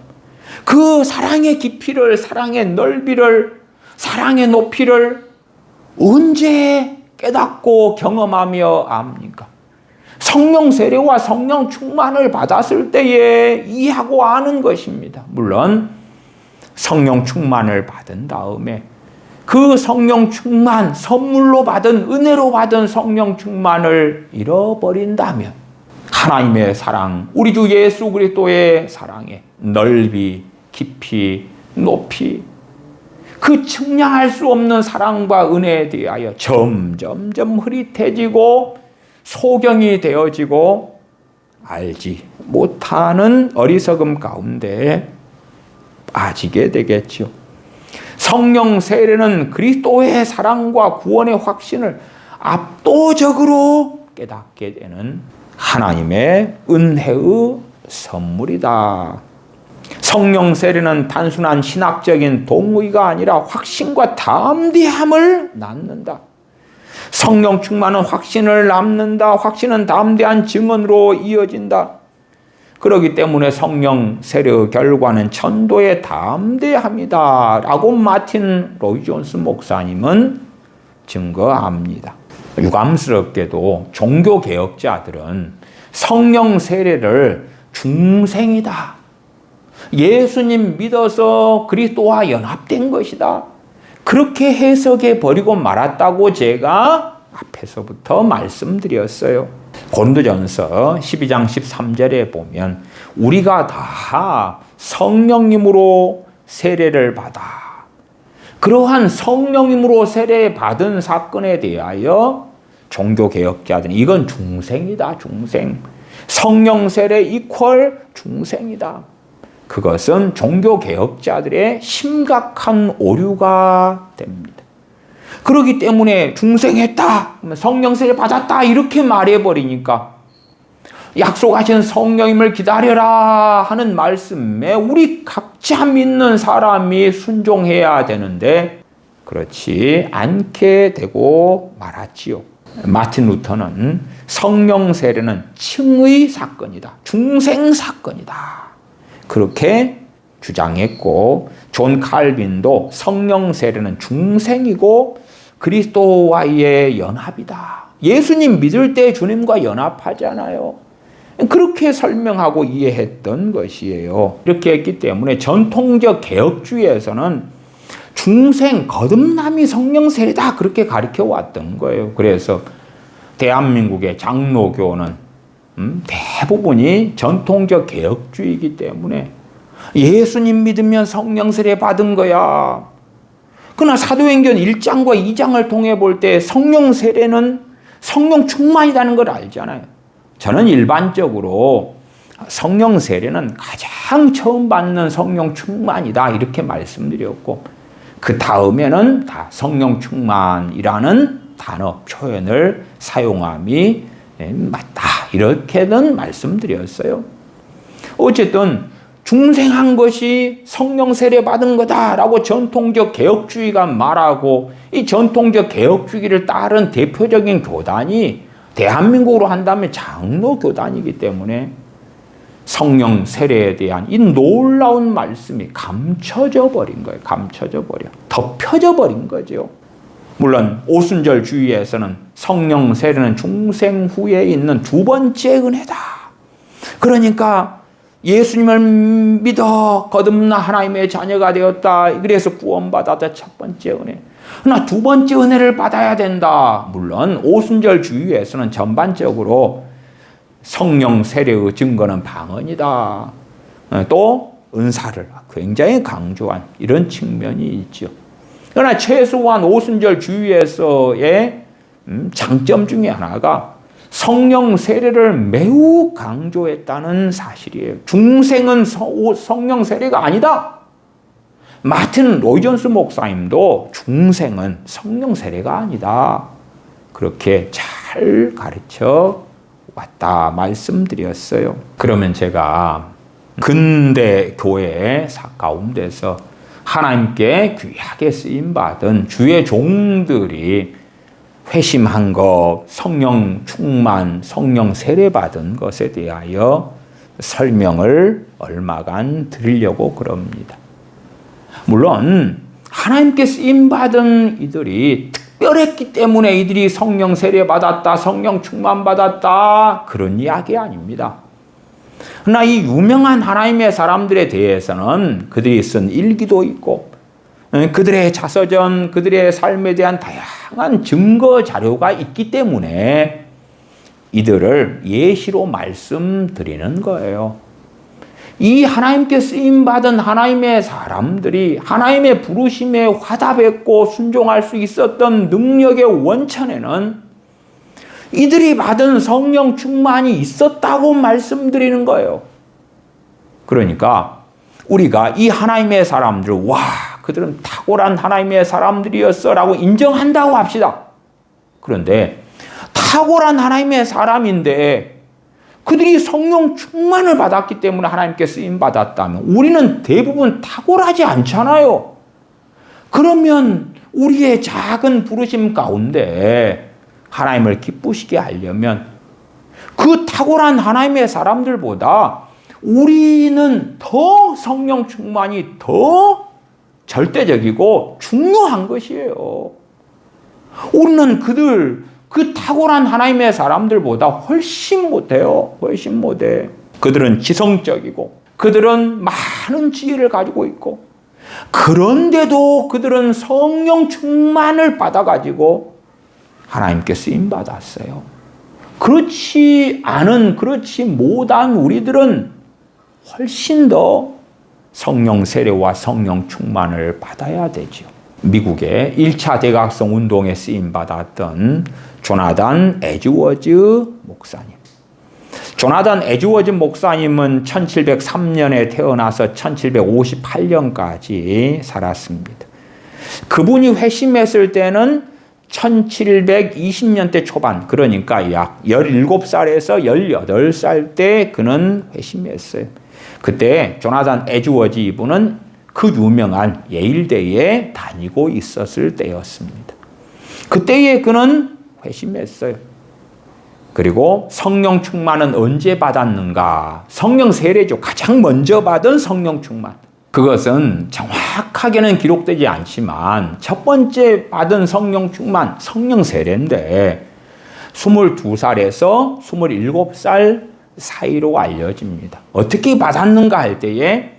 그 사랑의 깊이를, 사랑의 넓이를, 사랑의 높이를 언제 깨닫고 경험하며 압니까? 성령 세례와 성령 충만을 받았을 때에 이해하고 아는 것입니다. 물론 성령 충만을 받은 다음에 그 성령 충만, 선물로 받은, 은혜로 받은 성령 충만을 잃어버린다면 하나님의 사랑, 우리 주 예수 그리스도의 사랑의 넓이, 깊이, 높이, 그 측량할 수 없는 사랑과 은혜에 대하여 점점점 흐릿해지고 소경이 되어지고 알지 못하는 어리석음 가운데 빠지게 되겠죠. 성령 세례는 그리스도의 사랑과 구원의 확신을 압도적으로 깨닫게 되는 하나님의 은혜의 선물이다. 성령 세례는 단순한 신학적인 동의가 아니라 확신과 담대함을 낳는다. 성령 충만은 확신을 낳는다. 확신은 담대한 증언으로 이어진다. 그렇기 때문에 성령 세례의 결과는 전도의 담대함이다 라고 마틴 로이 존스 목사님은 증거합니다. 유감스럽게도 종교개혁자들은 성령 세례를 중생이다, 예수님 믿어서 그리스도와 연합된 것이다, 그렇게 해석해 버리고 말았다고 제가 앞에서부터 말씀드렸어요. 고린도전서 12장 13절에 보면 우리가 다 성령님으로 세례를 받아 그러한 성령님으로 세례받은 사건에 대하여 종교개혁자들은 이건 중생이다, 중생. 성령 세례 이퀄 중생이다. 그것은 종교개혁자들의 심각한 오류가 됩니다. 그렇기 때문에 중생했다, 성령 세례 받았다 이렇게 말해버리니까 약속하신 성령님을 기다려라 하는 말씀에 우리 각자 믿는 사람이 순종해야 되는데 그렇지 않게 되고 말았지요. 마틴 루터는 성령 세례는 칭의 사건이다, 중생 사건이다 그렇게 주장했고, 존 칼빈도 성령 세례는 중생이고 그리스도와의 연합이다. 예수님 믿을 때 주님과 연합하잖아요. 그렇게 설명하고 이해했던 것이에요. 이렇게 했기 때문에 전통적 개혁주의에서는 중생, 거듭남이 성령 세례다 그렇게 가르쳐 왔던 거예요. 그래서 대한민국의 장로교는 대부분이 전통적 개혁주의이기 때문에 예수님 믿으면 성령 세례 받은 거야. 그러나 사도행전 1장과 2장을 통해 볼 때 성령 세례는 성령 충만이라는 걸 알잖아요. 저는 일반적으로 성령 세례는 가장 처음 받는 성령 충만이다 이렇게 말씀드렸고, 그 다음에는 다 성령 충만이라는 단어 표현을 사용함이 맞다 이렇게는 말씀드렸어요. 어쨌든 중생한 것이 성령 세례 받은 거다라고 전통적 개혁주의가 말하고, 이 전통적 개혁주의를 따른 대표적인 교단이 대한민국으로 한다면 장로교단이기 때문에 성령 세례에 대한 이 놀라운 말씀이 감춰져 버린 거예요. 감춰져 버려. 덮여져 버린 거죠. 물론 오순절 주의에서는 성령 세례는 중생 후에 있는 두 번째 은혜다. 그러니까 예수님을 믿어 거듭나 하나님의 자녀가 되었다. 그래서 구원받았다. 첫 번째 은혜. 그러나 두 번째 은혜를 받아야 된다. 물론 오순절 주의에서는 전반적으로 성령 세례의 증거는 방언이다. 또 은사를 굉장히 강조한 이런 측면이 있죠. 그러나 최소한 오순절 주의에서의 장점 중에 하나가 성령 세례를 매우 강조했다는 사실이에요. 중생은 성령 세례가 아니다. 마틴 로이존스 목사님도 중생은 성령 세례가 아니다. 그렇게 잘 가르쳐 왔다 말씀드렸어요. 그러면 제가 근대 교회 가운데서 하나님께 귀하게 쓰임받은 주의 종들이 회심한 것, 성령 충만, 성령 세례받은 것에 대하여 설명을 얼마간 드리려고 그럽니다. 물론 하나님께 쓰임받은 이들이 특별했기 때문에 이들이 성령 세례받았다, 성령 충만받았다 그런 이야기 아닙니다. 그러나 이 유명한 하나님의 사람들에 대해서는 그들이 쓴 일기도 있고 그들의 자서전, 그들의 삶에 대한 다양한 증거 자료가 있기 때문에 이들을 예시로 말씀드리는 거예요. 이 하나님께 쓰임받은 하나님의 사람들이 하나님의 부르심에 화답했고 순종할 수 있었던 능력의 원천에는 이들이 받은 성령 충만이 있었다고 말씀드리는 거예요. 그러니까 우리가 이 하나님의 사람들, 와, 그들은 탁월한 하나님의 사람들이었어 라고 인정한다고 합시다. 그런데 탁월한 하나님의 사람인데 그들이 성령 충만을 받았기 때문에 하나님께 쓰임받았다면 우리는 대부분 탁월하지 않잖아요. 그러면 우리의 작은 부르심 가운데 하나님을 기쁘시게 하려면 그 탁월한 하나님의 사람들보다 우리는 더 성령 충만이 더 절대적이고 중요한 것이에요. 우리는 그 탁월한 하나님의 사람들보다 훨씬 못해요. 훨씬 못해. 그들은 지성적이고 그들은 많은 지혜를 가지고 있고 그런데도 그들은 성령 충만을 받아가지고 하나님께 쓰임받았어요. 그렇지 못한 우리들은 훨씬 더 성령 세례와 성령 충만을 받아야 되죠. 미국의 1차 대각성 운동에 쓰임받았던 조나단 에즈워즈 목사님. 조나단 에즈워즈 목사님은 1703년에 태어나서 1758년까지 살았습니다. 그분이 회심했을 때는 1720년대 초반, 그러니까 약 17살에서 18살 때 그는 회심했어요. 그때 조나단 에즈워즈 이분은 그 유명한 예일대에 다니고 있었을 때였습니다. 그때에 그는 회심했어요. 그리고 성령 충만은 언제 받았는가? 성령 세례죠. 가장 먼저 받은 성령 충만. 그것은 정확하게는 기록되지 않지만 첫 번째 받은 성령 충만, 성령 세례인데 22살에서 27살 사이로 알려집니다. 어떻게 받았는가 할 때에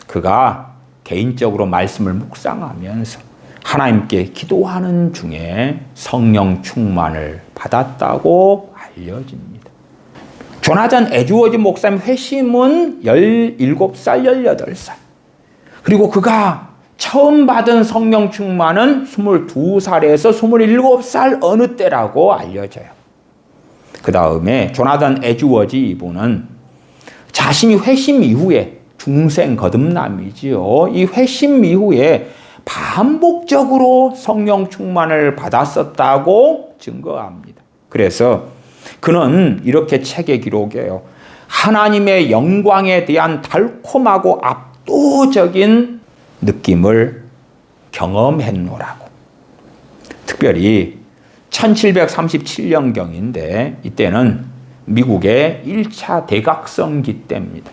그가 개인적으로 말씀을 묵상하면서 하나님께 기도하는 중에 성령 충만을 받았다고 알려집니다. 조나단 에즈워즈 목사님 회심은 17살, 18살. 그리고 그가 처음 받은 성령 충만은 22살에서 27살 어느 때라고 알려져요. 그 다음에 조나단 에즈워즈 이분은 자신이 회심 이후에 중생 거듭남이지요. 이 회심 이후에 반복적으로 성령 충만을 받았었다고 증거합니다. 그래서 그는 이렇게 책에 기록해요. 하나님의 영광에 대한 달콤하고 압도적인 느낌을 경험했노라고. 특별히 1737년경인데 이때는 미국의 1차 대각성기 때입니다.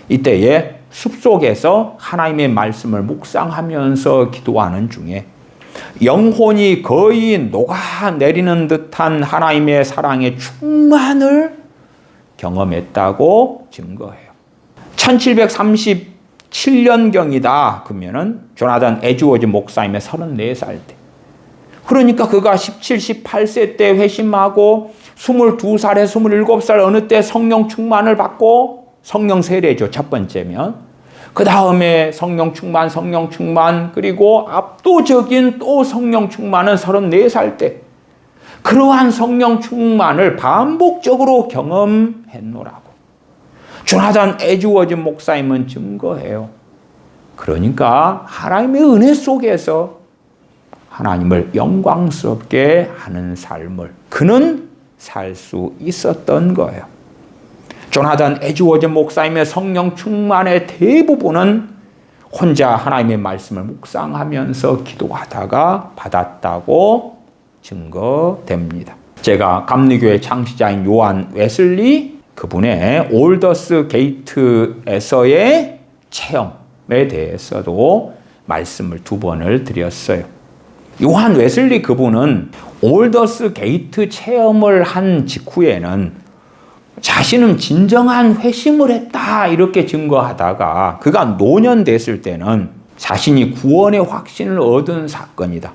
이때에 숲속에서 하나님의 말씀을 묵상하면서 기도하는 중에 영혼이 거의 녹아내리는 듯한 하나님의 사랑의 충만을 경험했다고 증거해요. 1737년경이다 그러면은 조나단 에즈워즈 목사님의 34살 때. 그러니까 그가 17, 18세 때 회심하고 22살에 27살 어느 때 성령 충만을 받고 성령 세례죠. 첫 번째면. 그 다음에 성령 충만, 그리고 압도적인 또 성령 충만은 34살 때. 그러한 성령 충만을 반복적으로 경험했노라고. 조나단 에즈워즈 목사님은 증거해요. 그러니까 하나님의 은혜 속에서 하나님을 영광스럽게 하는 삶을 그는 살 수 있었던 거예요. 조나단 에즈워즈 목사님의 성령 충만의 대부분은 혼자 하나님의 말씀을 묵상하면서 기도하다가 받았다고 증거됩니다. 제가 감리교회 창시자인 요한 웨슬리 그분의 올더스 게이트에서의 체험에 대해서도 말씀을 2번을 드렸어요. 요한 웨슬리 그분은 올더스 게이트 체험을 한 직후에는 자신은 진정한 회심을 했다 이렇게 증거하다가 그가 노년됐을 때는 자신이 구원의 확신을 얻은 사건이다.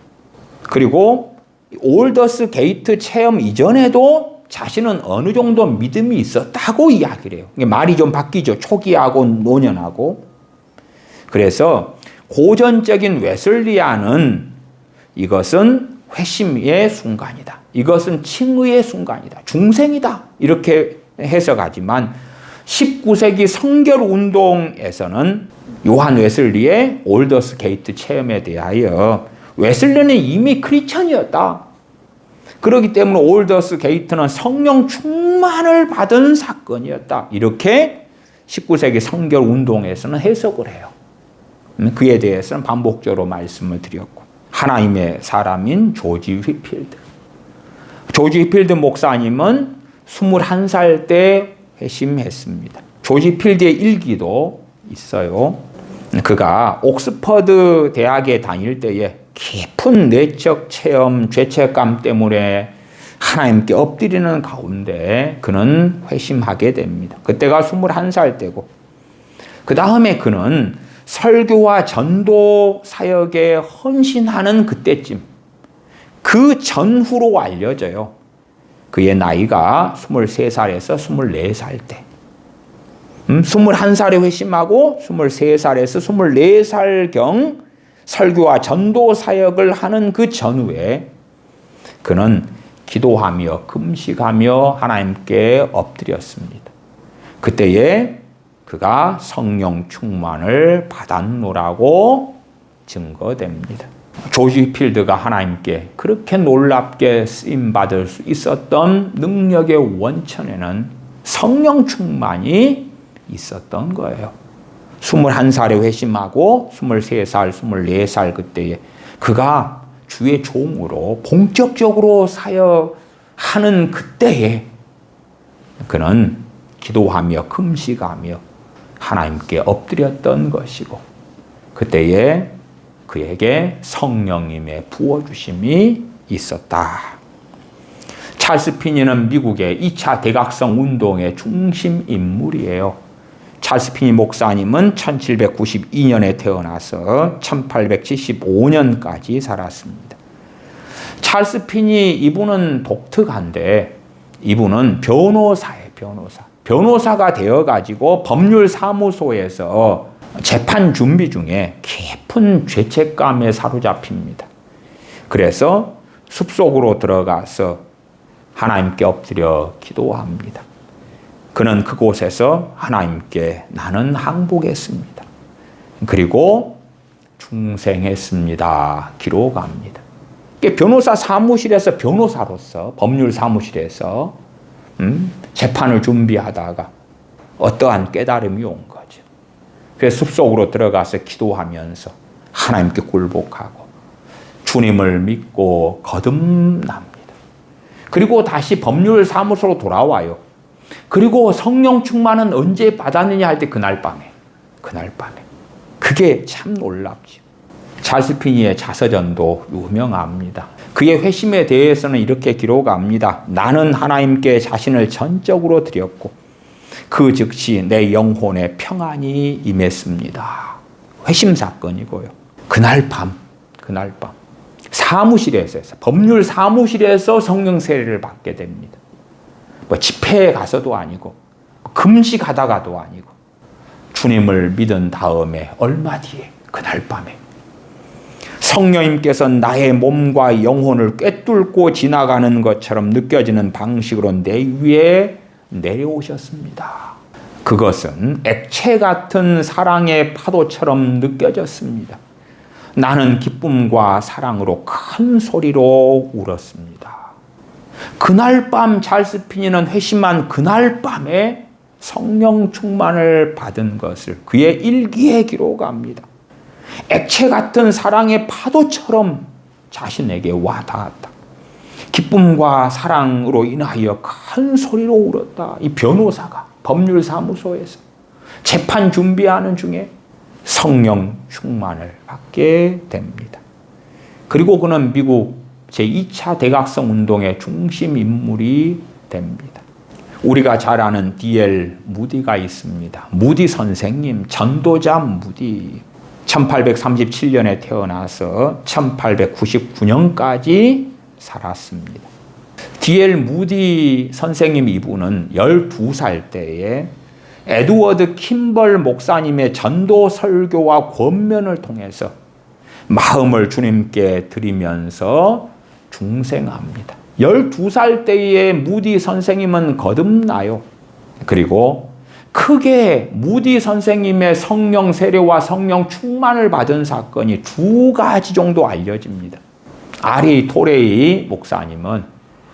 그리고 올더스 게이트 체험 이전에도 자신은 어느 정도 믿음이 있었다고 이야기를 해요. 말이 좀 바뀌죠. 초기하고 노년하고. 그래서 고전적인 웨슬리안은 이것은 회심의 순간이다. 이것은 칭의의 순간이다. 중생이다. 이렇게 해석하지만 19세기 성결운동에서는 요한 웨슬리의 올더스 게이트 체험에 대하여 웨슬리는 이미 크리스천이었다. 그렇기 때문에 올더스 게이트는 성령 충만을 받은 사건이었다. 이렇게 19세기 성결운동에서는 해석을 해요. 그에 대해서는 반복적으로 말씀을 드렸고 하나님의 사람인 조지 휘필드. 조지 휘필드 목사님은 21살 때 회심했습니다. 조지 휘필드의 일기도 있어요. 그가 옥스퍼드 대학에 다닐 때에 깊은 내적 체험, 죄책감 때문에 하나님께 엎드리는 가운데 그는 회심하게 됩니다. 그때가 21살 때고 그 다음에 그는 설교와 전도 사역에 헌신하는 그때쯤 그 전후로 알려져요. 그의 나이가 23살에서 24살 때 21살에 회심하고 23살에서 24살경 설교와 전도 사역을 하는 그 전후에 그는 기도하며 금식하며 하나님께 엎드렸습니다. 그때에 그가 성령 충만을 받았노라고 증거됩니다. 조지 휘필드가 하나님께 그렇게 놀랍게 쓰임받을 수 있었던 능력의 원천에는 성령 충만이 있었던 거예요. 21살에 회심하고 23살, 24살 그때에 그가 주의 종으로 본격적으로 사역하는 그때에 그는 기도하며 금식하며 하나님께 엎드렸던 것이고 그때에 그에게 성령님의 부어주심이 있었다. 찰스 피니는 미국의 2차 대각성 운동의 중심 인물이에요. 찰스 피니 목사님은 1792년에 태어나서 1875년까지 살았습니다. 찰스 피니 이분은 독특한데 이분은 변호사예요. 변호사가 되어가지고 법률사무소에서 재판 준비 중에 깊은 죄책감에 사로잡힙니다. 그래서 숲속으로 들어가서 하나님께 엎드려 기도합니다. 그는 그곳에서 하나님께 나는 항복했습니다. 그리고 중생했습니다. 기록합니다. 변호사 사무실에서 변호사로서 법률 사무실에서 재판을 준비하다가 어떠한 깨달음이 온 거죠. 그래서 숲속으로 들어가서 기도하면서 하나님께 굴복하고 주님을 믿고 거듭납니다. 그리고 다시 법률 사무소로 돌아와요. 그리고 성령 충만은 언제 받았느냐 할 때 그날 밤에. 그게 참 놀랍죠. 찰스 피니의 자서전도 유명합니다. 그의 회심에 대해서는 이렇게 기록합니다. 나는 하나님께 자신을 전적으로 드렸고 그 즉시 내 영혼에 평안이 임했습니다. 회심 사건이고요. 그날 밤 사무실에서 법률 사무실에서 성령 세례를 받게 됩니다. 뭐 집회에 가서도 아니고 금식하다가도 아니고 주님을 믿은 다음에 얼마 뒤에 그날 밤에 성령님께서 나의 몸과 영혼을 꿰뚫고 지나가는 것처럼 느껴지는 방식으로 내 위에 내려오셨습니다. 그것은 액체 같은 사랑의 파도처럼 느껴졌습니다. 나는 기쁨과 사랑으로 큰 소리로 울었습니다. 그날 밤 찰스 피니는 회심한 그날 밤에 성령 충만을 받은 것을 그의 일기에 기록합니다. 액체 같은 사랑의 파도처럼 자신에게 와닿았다. 기쁨과 사랑으로 인하여 큰 소리로 울었다. 이 변호사가 법률사무소에서 재판 준비하는 중에 성령 충만을 받게 됩니다. 그리고 그는 미국 제2차 대각성 운동의 중심 인물이 됩니다. 우리가 잘 아는 D.L. 무디가 있습니다. 무디 선생님, 전도자 무디. 1837년에 태어나서 1899년까지 살았습니다. D.L. 무디 선생님 이분은 12살 때에 에드워드 킴벌 목사님의 전도 설교와 권면을 통해서 마음을 주님께 드리면서 중생합니다. 12살 때의 무디 선생님은 거듭나요. 그리고 크게 무디 선생님의 성령 세례와 성령 충만을 받은 사건이 2가지 정도 알려집니다. 아리 토레이 목사님은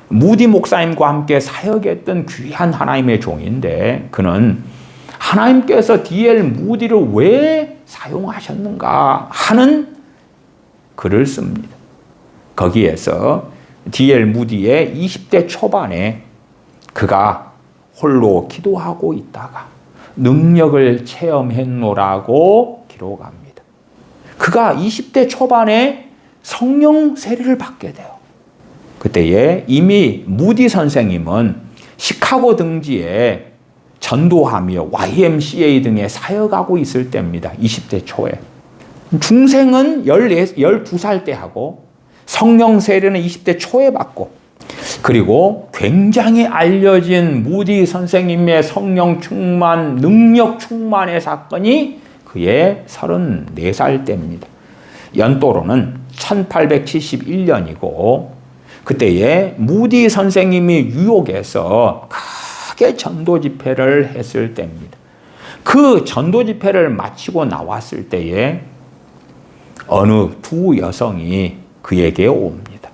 무디 목사님과 함께 사역했던 귀한 하나님의 종인데 그는 하나님께서 D.L. 무디를 왜 사용하셨는가 하는 글을 씁니다. 거기에서 D.L. 무디의 20대 초반에 그가 홀로 기도하고 있다가 능력을 체험했노라고 기록합니다. 그가 20대 초반에 성령 세례를 받게 돼요. 그때에 이미 무디 선생님은 시카고 등지에 전도하며 YMCA 등에 사역하고 있을 때입니다. 20대 초에. 중생은 12살 때 하고 성령 세례는 20대 초에 받고 그리고 굉장히 알려진 무디 선생님의 성령 충만, 능력 충만의 사건이 그의 34살 때입니다. 연도로는 1871년이고 그때에 무디 선생님이 뉴욕에서 크게 전도 집회를 했을 때입니다. 그 전도 집회를 마치고 나왔을 때에 어느 2 여성이 그에게 옵니다.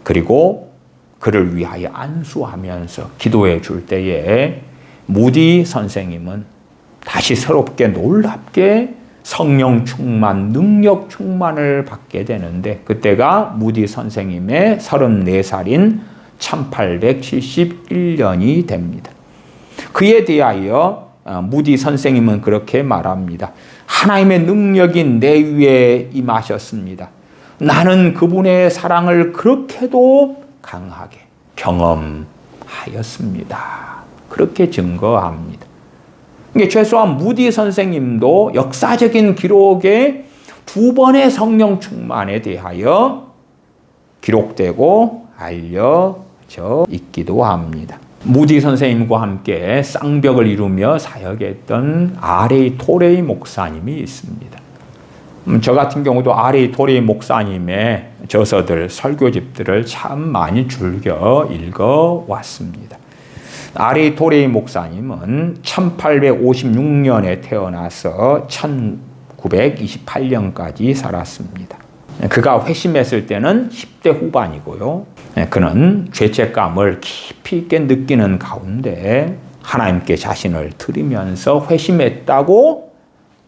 그리고 그를 위하여 안수하면서 기도해 줄 때에 무디 선생님은 다시 새롭게 놀랍게 성령 충만, 능력 충만을 받게 되는데 그때가 무디 선생님의 34살인 1871년이 됩니다. 그에 대하여 무디 선생님은 그렇게 말합니다. 하나님의 능력이 내 위에 임하셨습니다. 나는 그분의 사랑을 그렇게도 강하게 경험하였습니다. 그렇게 증거합니다. 최소한 무디 선생님도 역사적인 기록에 2번의 성령 충만에 대하여 기록되고 알려져 있기도 합니다. 무디 선생님과 함께 쌍벽을 이루며 사역했던 R.A. 토레이 목사님이 있습니다. 저 같은 경우도 R.A. 토레이 목사님의 저서들, 설교집들을 참 많이 즐겨 읽어왔습니다. R.A. 토레이 목사님은 1856년에 태어나서 1928년까지 살았습니다. 그가 회심했을 때는 10대 후반이고요. 그는 죄책감을 깊이 있게 느끼는 가운데 하나님께 자신을 드리면서 회심했다고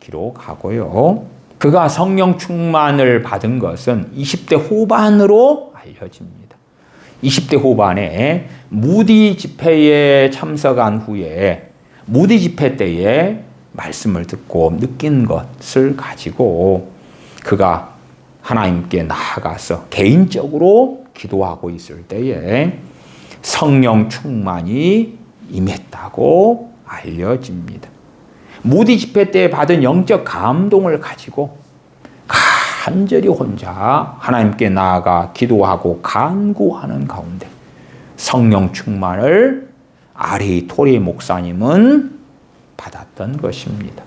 기록하고요. 그가 성령 충만을 받은 것은 20대 후반으로 알려집니다. 20대 후반에 무디 집회에 참석한 후에 무디 집회 때에 말씀을 듣고 느낀 것을 가지고 그가 하나님께 나아가서 개인적으로 기도하고 있을 때에 성령 충만이 임했다고 알려집니다. 무디 집회 때 받은 영적 감동을 가지고 간절히 혼자 하나님께 나아가 기도하고 간구하는 가운데 성령 충만을 R.A. 토레이 목사님은 받았던 것입니다.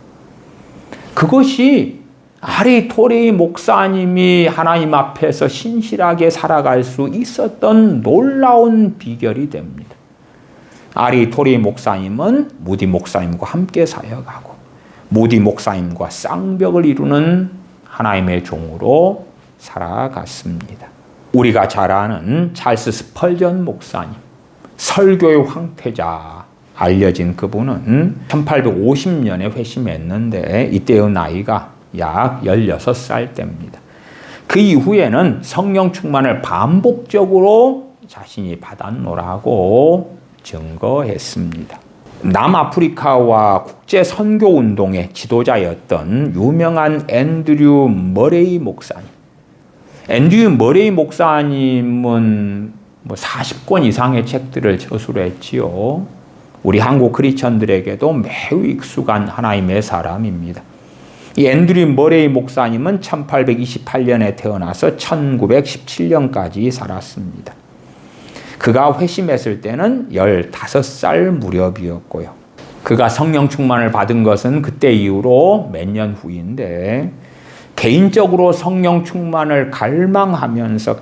그것이 R.A. 토레이 목사님이 하나님 앞에서 신실하게 살아갈 수 있었던 놀라운 비결이 됩니다. R.A. 토레이 목사님은 무디 목사님과 함께 사역하고 무디 목사님과 쌍벽을 이루는 하나님의 종으로 살아갔습니다. 우리가 잘 아는 찰스 스펄전 목사님, 설교의 황태자, 알려진 그분은 1850년에 회심했는데 이때의 나이가 약 16살 때입니다. 그 이후에는 성령 충만을 반복적으로 자신이 받았노라고 증거했습니다. 남아프리카와 국제 선교 운동의 지도자였던 유명한 앤드류 머레이 목사님. 앤드류 머레이 목사님은 40권 이상의 책들을 저술했지요. 우리 한국 크리스천들에게도 매우 익숙한 하나님의 사람입니다. 이 앤드류 머레이 목사님은 1828년에 태어나서 1917년까지 살았습니다. 그가 회심했을 때는 15살 무렵이었고요. 그가 성령 충만을 받은 것은 그때 이후로 몇 년 후인데 개인적으로 성령 충만을 갈망하면서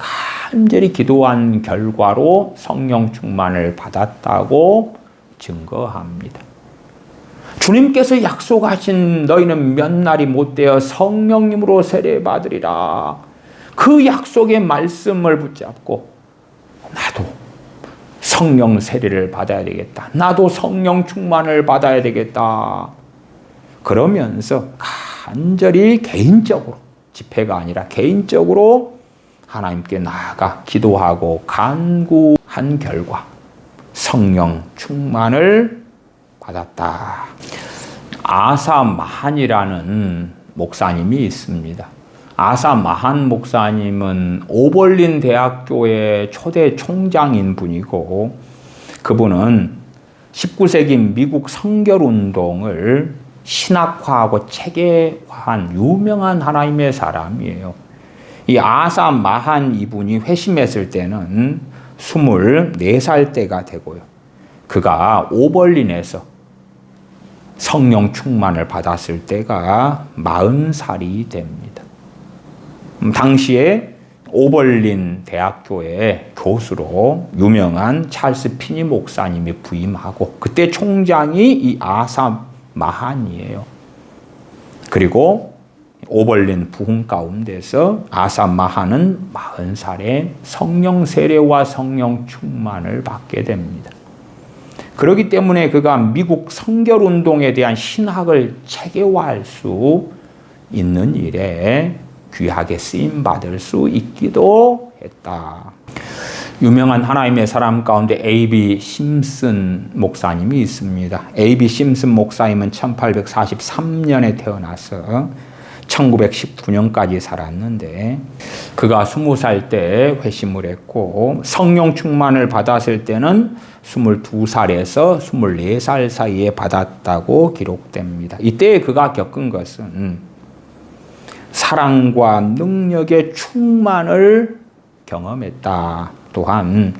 간절히 기도한 결과로 성령 충만을 받았다고 증거합니다. 주님께서 약속하신 너희는 몇 날이 못되어 성령님으로 세례받으리라. 그 약속의 말씀을 붙잡고 나도 성령 세례를 받아야 되겠다. 나도 성령 충만을 받아야 되겠다. 그러면서 간절히 개인적으로, 집회가 아니라 개인적으로 하나님께 나아가 기도하고 간구한 결과 성령 충만을 받았다. 아사 마한이라는 목사님이 있습니다. 아사 마한 목사님은 오벌린 대학교의 초대 총장인 분이고 그분은 19세기 미국 성결운동을 신학화하고 체계화한 유명한 하나님의 사람이에요. 이 아사 마한 이분이 회심했을 때는 24살 때가 되고요. 그가 오벌린에서 성령 충만을 받았을 때가 40살이 됩니다. 당시에 오벌린 대학교의 교수로 유명한 찰스 피니 목사님이 부임하고 그때 총장이 이 아사 마한이에요. 그리고 오벌린 부흥 가운데서 아사 마한은 40살에 성령 세례와 성령 충만을 받게 됩니다. 그렇기 때문에 그가 미국 성결운동에 대한 신학을 체계화할 수 있는 일에 귀하게 쓰임받을 수 있기도 했다. 유명한 하나님의 사람 가운데 A.B. 심슨 목사님이 있습니다. A.B. 심슨 목사님은 1843년에 태어나서 1919년까지 살았는데 그가 20살 때 회심을 했고 성령 충만을 받았을 때는 22살에서 24살 사이에 받았다고 기록됩니다. 이때 그가 겪은 것은 사랑과 능력의 충만을 경험했다. 또한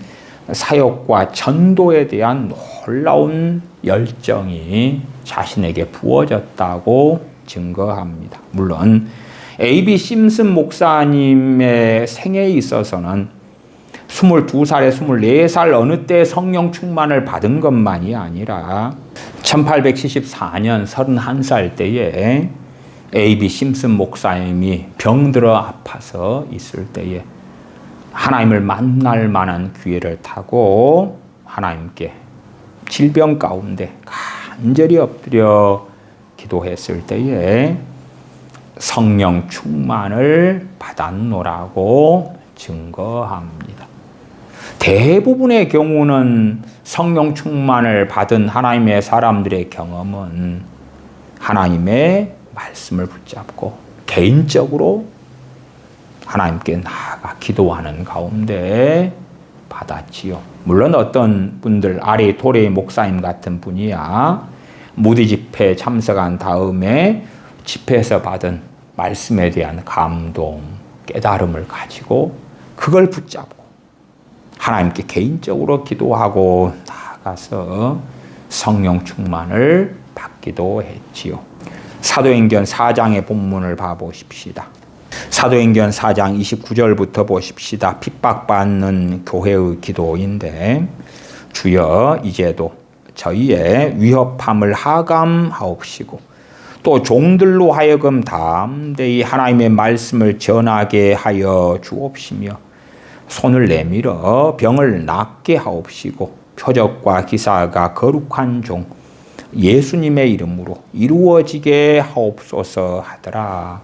사역과 전도에 대한 놀라운 열정이 자신에게 부어졌다고 증거합니다. 물론 A.B. 심슨 목사님의 생애에 있어서는 22살에 24살 어느 때 성령 충만을 받은 것만이 아니라 1874년 31살 때에 A.B. 심슨 목사님이 병들어 아파서 있을 때에 하나님을 만날 만한 기회를 타고 하나님께 질병 가운데 간절히 엎드려 기도했을 때에 성령 충만을 받았노라고 증거합니다. 대부분의 경우는 성령 충만을 받은 하나님의 사람들의 경험은 하나님의 말씀을 붙잡고 개인적으로 하나님께 나아가 기도하는 가운데 받았지요. 물론 어떤 분들, 아리 토레이 목사님 같은 분이야 무디 집회에 참석한 다음에 집회에서 받은 말씀에 대한 감동, 깨달음을 가지고 그걸 붙잡고 하나님께 개인적으로 기도하고 나아가서 성령 충만을 받기도 했지요. 사도행전 4장의 본문을 봐보십시다. 사도행전 4장 29절부터 보십시다. 핍박받는 교회의 기도인데, 주여 이제도 저희의 위협함을 하감하옵시고 또 종들로 하여금 담대히 하나님의 말씀을 전하게 하여 주옵시며 손을 내밀어 병을 낫게 하옵시고 표적과 기사가 거룩한 종 예수님의 이름으로 이루어지게 하옵소서 하더라.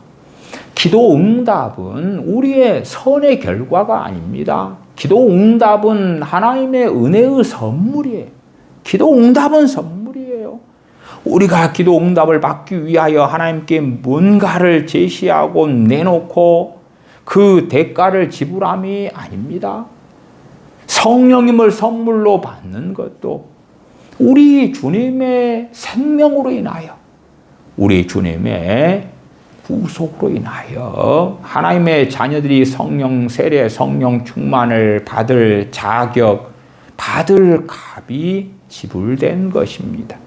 기도 응답은 우리의 선의 결과가 아닙니다. 기도 응답은 하나님의 은혜의 선물이에요. 기도 응답은 선물이에요. 우리가 기도 응답을 받기 위하여 하나님께 뭔가를 제시하고 내놓고 그 대가를 지불함이 아닙니다. 성령님을 선물로 받는 것도 우리 주님의 생명으로 인하여, 우리 주님의 구속으로 인하여 하나님의 자녀들이 성령 세례, 성령 충만을 받을 자격, 받을 값이 지불된 것입니다.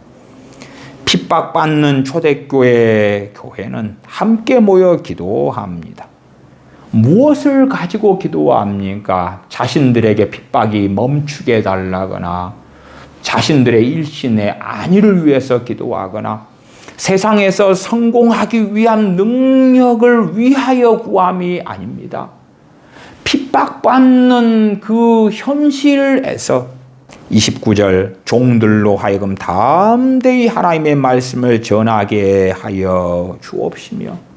핍박받는 초대교회 교회는 함께 모여 기도합니다. 무엇을 가지고 기도합니까? 자신들에게 핍박이 멈추게 해달라거나 자신들의 일신의 안위를 위해서 기도하거나 세상에서 성공하기 위한 능력을 위하여 구함이 아닙니다. 핍박받는 그 현실에서 29절 종들로 하여금 담대히 하나님의 말씀을 전하게 하여 주옵시며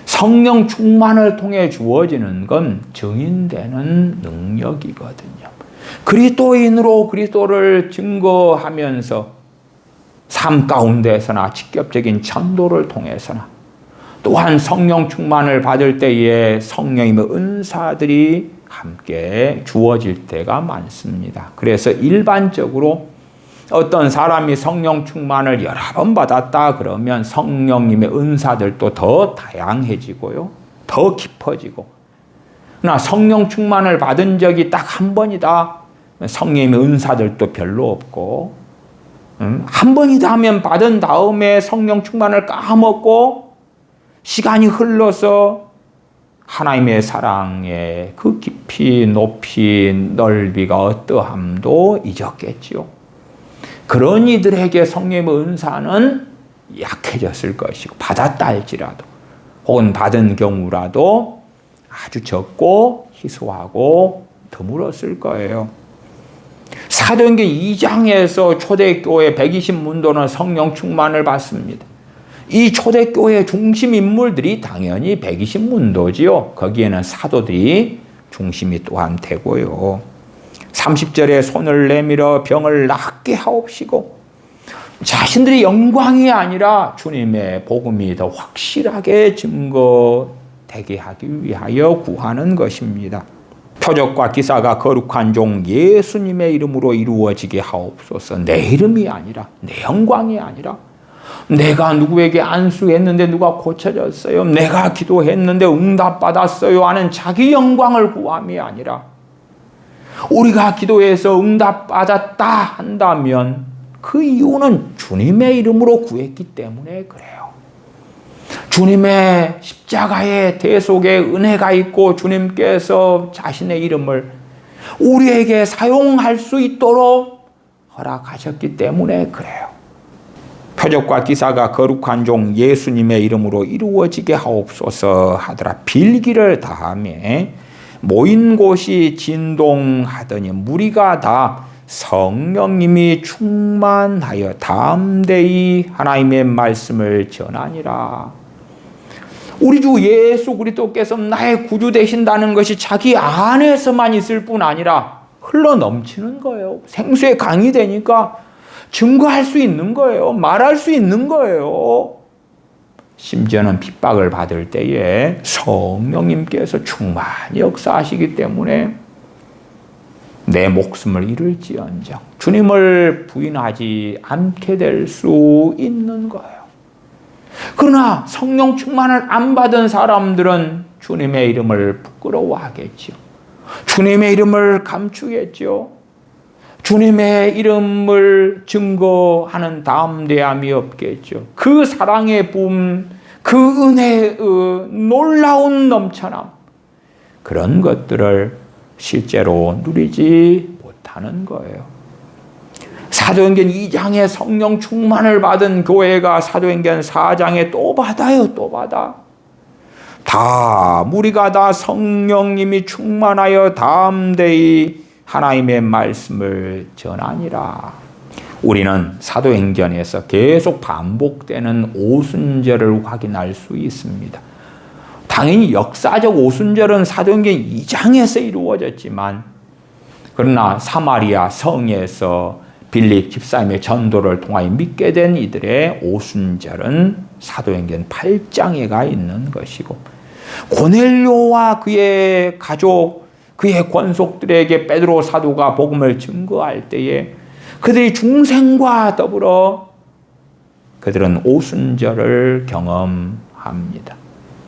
성령 충만을 통해 주어지는 건 증인되는 능력이거든요. 그리스도인으로 그리스도를 증거하면서 삶 가운데서나 직접적인 전도를 통해서나 또한 성령 충만을 받을 때에 성령님의 은사들이 함께 주어질 때가 많습니다. 그래서 일반적으로 어떤 사람이 성령 충만을 여러 번 받았다 그러면 성령님의 은사들도 더 다양해지고요. 더 깊어지고. 그러나 성령 충만을 받은 적이 딱 한 번이다. 성령님의 은사들도 별로 없고 한 번이다 하면 받은 다음에 성령 충만을 까먹고 시간이 흘러서 하나님의 사랑의 그 깊이 높이 넓이가 어떠함도 잊었겠지요. 그런 이들에게 성령의 은사는 약해졌을 것이고 받았다 할지라도 혹은 받은 경우라도 아주 적고 희소하고 드물었을 거예요. 사도행전 2장에서 초대교회 120문도는 성령 충만을 받습니다. 이 초대교회 중심 인물들이 당연히 120문도지요. 거기에는 사도들이 중심이 또한 되고요. 30절에 손을 내밀어 병을 낫게 하옵시고 자신들의 영광이 아니라 주님의 복음이 더 확실하게 증거되게 하기 위하여 구하는 것입니다. 표적과 기사가 거룩한 종 예수님의 이름으로 이루어지게 하옵소서. 내 이름이 아니라 내 영광이 아니라 내가 누구에게 안수했는데 누가 고쳐졌어요. 내가 기도했는데 응답받았어요 하는 자기 영광을 구함이 아니라 우리가 기도해서 응답받았다 한다면 그 이유는 주님의 이름으로 구했기 때문에 그래요. 주님의 십자가의 대속에 은혜가 있고 주님께서 자신의 이름을 우리에게 사용할 수 있도록 허락하셨기 때문에 그래요. 표적과 기사가 거룩한 종 예수님의 이름으로 이루어지게 하옵소서 하더라. 빌기를 다하며 모인 곳이 진동하더니 무리가 다 성령님이 충만하여 담대히 하나님의 말씀을 전하니라. 우리 주 예수 그리스도께서 나의 구주 되신다는 것이 자기 안에서만 있을 뿐 아니라 흘러 넘치는 거예요. 생수의 강이 되니까 증거할 수 있는 거예요. 말할 수 있는 거예요. 심지어는 핍박을 받을 때에 성령님께서 충만히 역사하시기 때문에 내 목숨을 잃을지언정 주님을 부인하지 않게 될 수 있는 거예요. 그러나 성령 충만을 안 받은 사람들은 주님의 이름을 부끄러워하겠지요. 주님의 이름을 감추겠지요. 주님의 이름을 증거하는 담대함이 없겠죠. 그 사랑의 부음, 그 은혜의 놀라운 넘쳐남, 그런 것들을 실제로 누리지 못하는 거예요. 사도행전 2장에 성령 충만을 받은 교회가 사도행전 4장에 또 받아요. 또 받아. 다 우리가 다 성령님이 충만하여 담대히 하나님의 말씀을 전하니라. 우리는 사도행전에서 계속 반복되는 오순절을 확인할 수 있습니다. 당연히 역사적 오순절은 사도행전 2장에서 이루어졌지만, 그러나 사마리아 성에서 빌립 집사님의 전도를 통하여 믿게 된 이들의 오순절은 사도행전 8장에 가 있는 것이고, 고넬료와 그의 가족, 그의 권속들에게 베드로 사도가 복음을 증거할 때에 그들이 중생과 더불어 그들은 오순절을 경험합니다.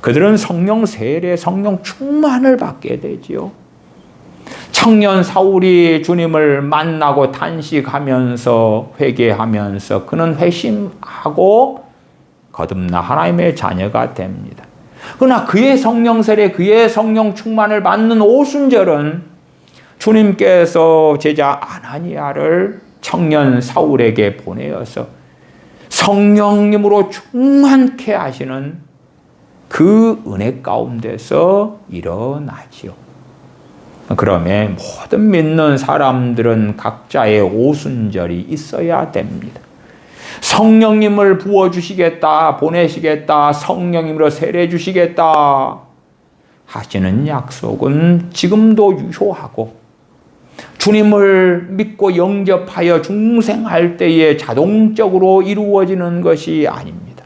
그들은 성령 세례, 성령 충만을 받게 되지요. 청년 사울이 주님을 만나고 탄식하면서 회개하면서 그는 회심하고 거듭나 하나님의 자녀가 됩니다. 그러나 그의 성령 세례, 그의 성령 충만을 받는 오순절은 주님께서 제자 아나니아를 청년 사울에게 보내어서 성령님으로 충만케 하시는 그 은혜 가운데서 일어나지요. 그러므로 모든 믿는 사람들은 각자의 오순절이 있어야 됩니다. 성령님을 부어주시겠다, 보내시겠다, 성령님으로 세례 주시겠다 하시는 약속은 지금도 유효하고, 주님을 믿고 영접하여 중생할 때에 자동적으로 이루어지는 것이 아닙니다.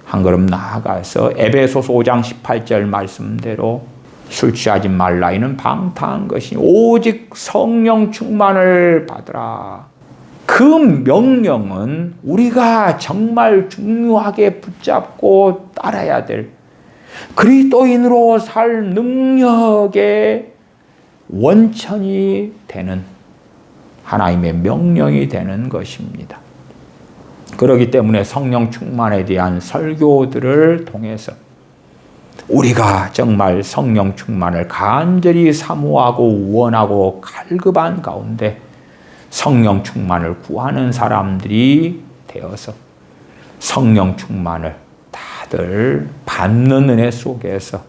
한 걸음 나아가서 에베소서 5장 18절 말씀대로 술 취하지 말라, 이는 방탕한 것이 오직 성령 충만을 받으라. 그 명령은 우리가 정말 중요하게 붙잡고 따라야 될 그리스도인으로 살 능력의 원천이 되는 하나님의 명령이 되는 것입니다. 그렇기 때문에 성령 충만에 대한 설교들을 통해서 우리가 정말 성령 충만을 간절히 사모하고 원하고 갈급한 가운데 성령 충만을 구하는 사람들이 되어서 성령 충만을 다들 받는 은혜 속에서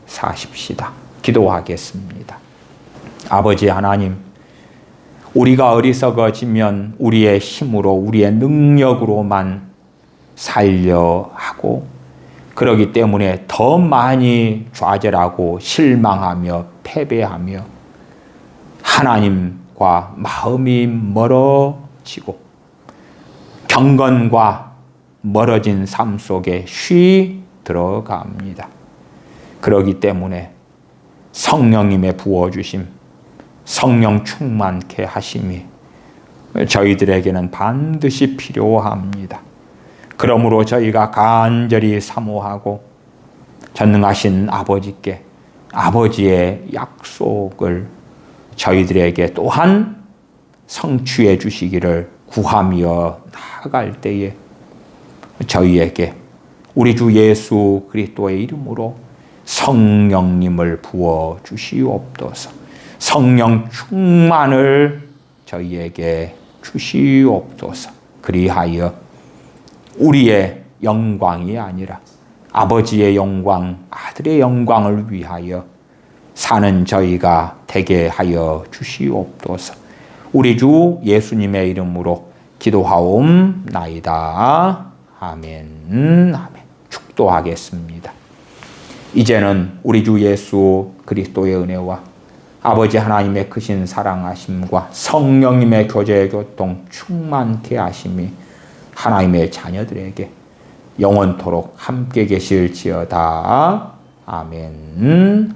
사십시다. 기도하겠습니다. 아버지 하나님, 우리가 어리석어지면 우리의 힘으로, 우리의 능력으로만 살려 하고, 그러기 때문에 더 많이 좌절하고 실망하며 패배하며 하나님과 마음이 멀어지고 경건과 멀어진 삶 속에 쉬 들어갑니다. 그러기 때문에 성령님의 부어주심, 성령 충만케 하심이 저희들에게는 반드시 필요합니다. 그러므로 저희가 간절히 사모하고 전능하신 아버지께 아버지의 약속을 저희들에게 또한 성취해 주시기를 구하며 나아갈 때에 저희에게 우리 주 예수 그리스도의 이름으로 성령님을 부어 주시옵소서. 성령 충만을 저희에게 주시옵소서. 그리하여 우리의 영광이 아니라 아버지의 영광, 아들의 영광을 위하여 사는 저희가 되게 하여 주시옵소서. 우리 주 예수님의 이름으로 기도하옵나이다. 아멘. 아멘. 축도하겠습니다. 이제는 우리 주 예수 그리스도의 은혜와 아버지 하나님의 크신 사랑하심과 성령님의 교제 교통 충만케 하심이 하나님의 자녀들에게 영원토록 함께 계실지어다. 아멘.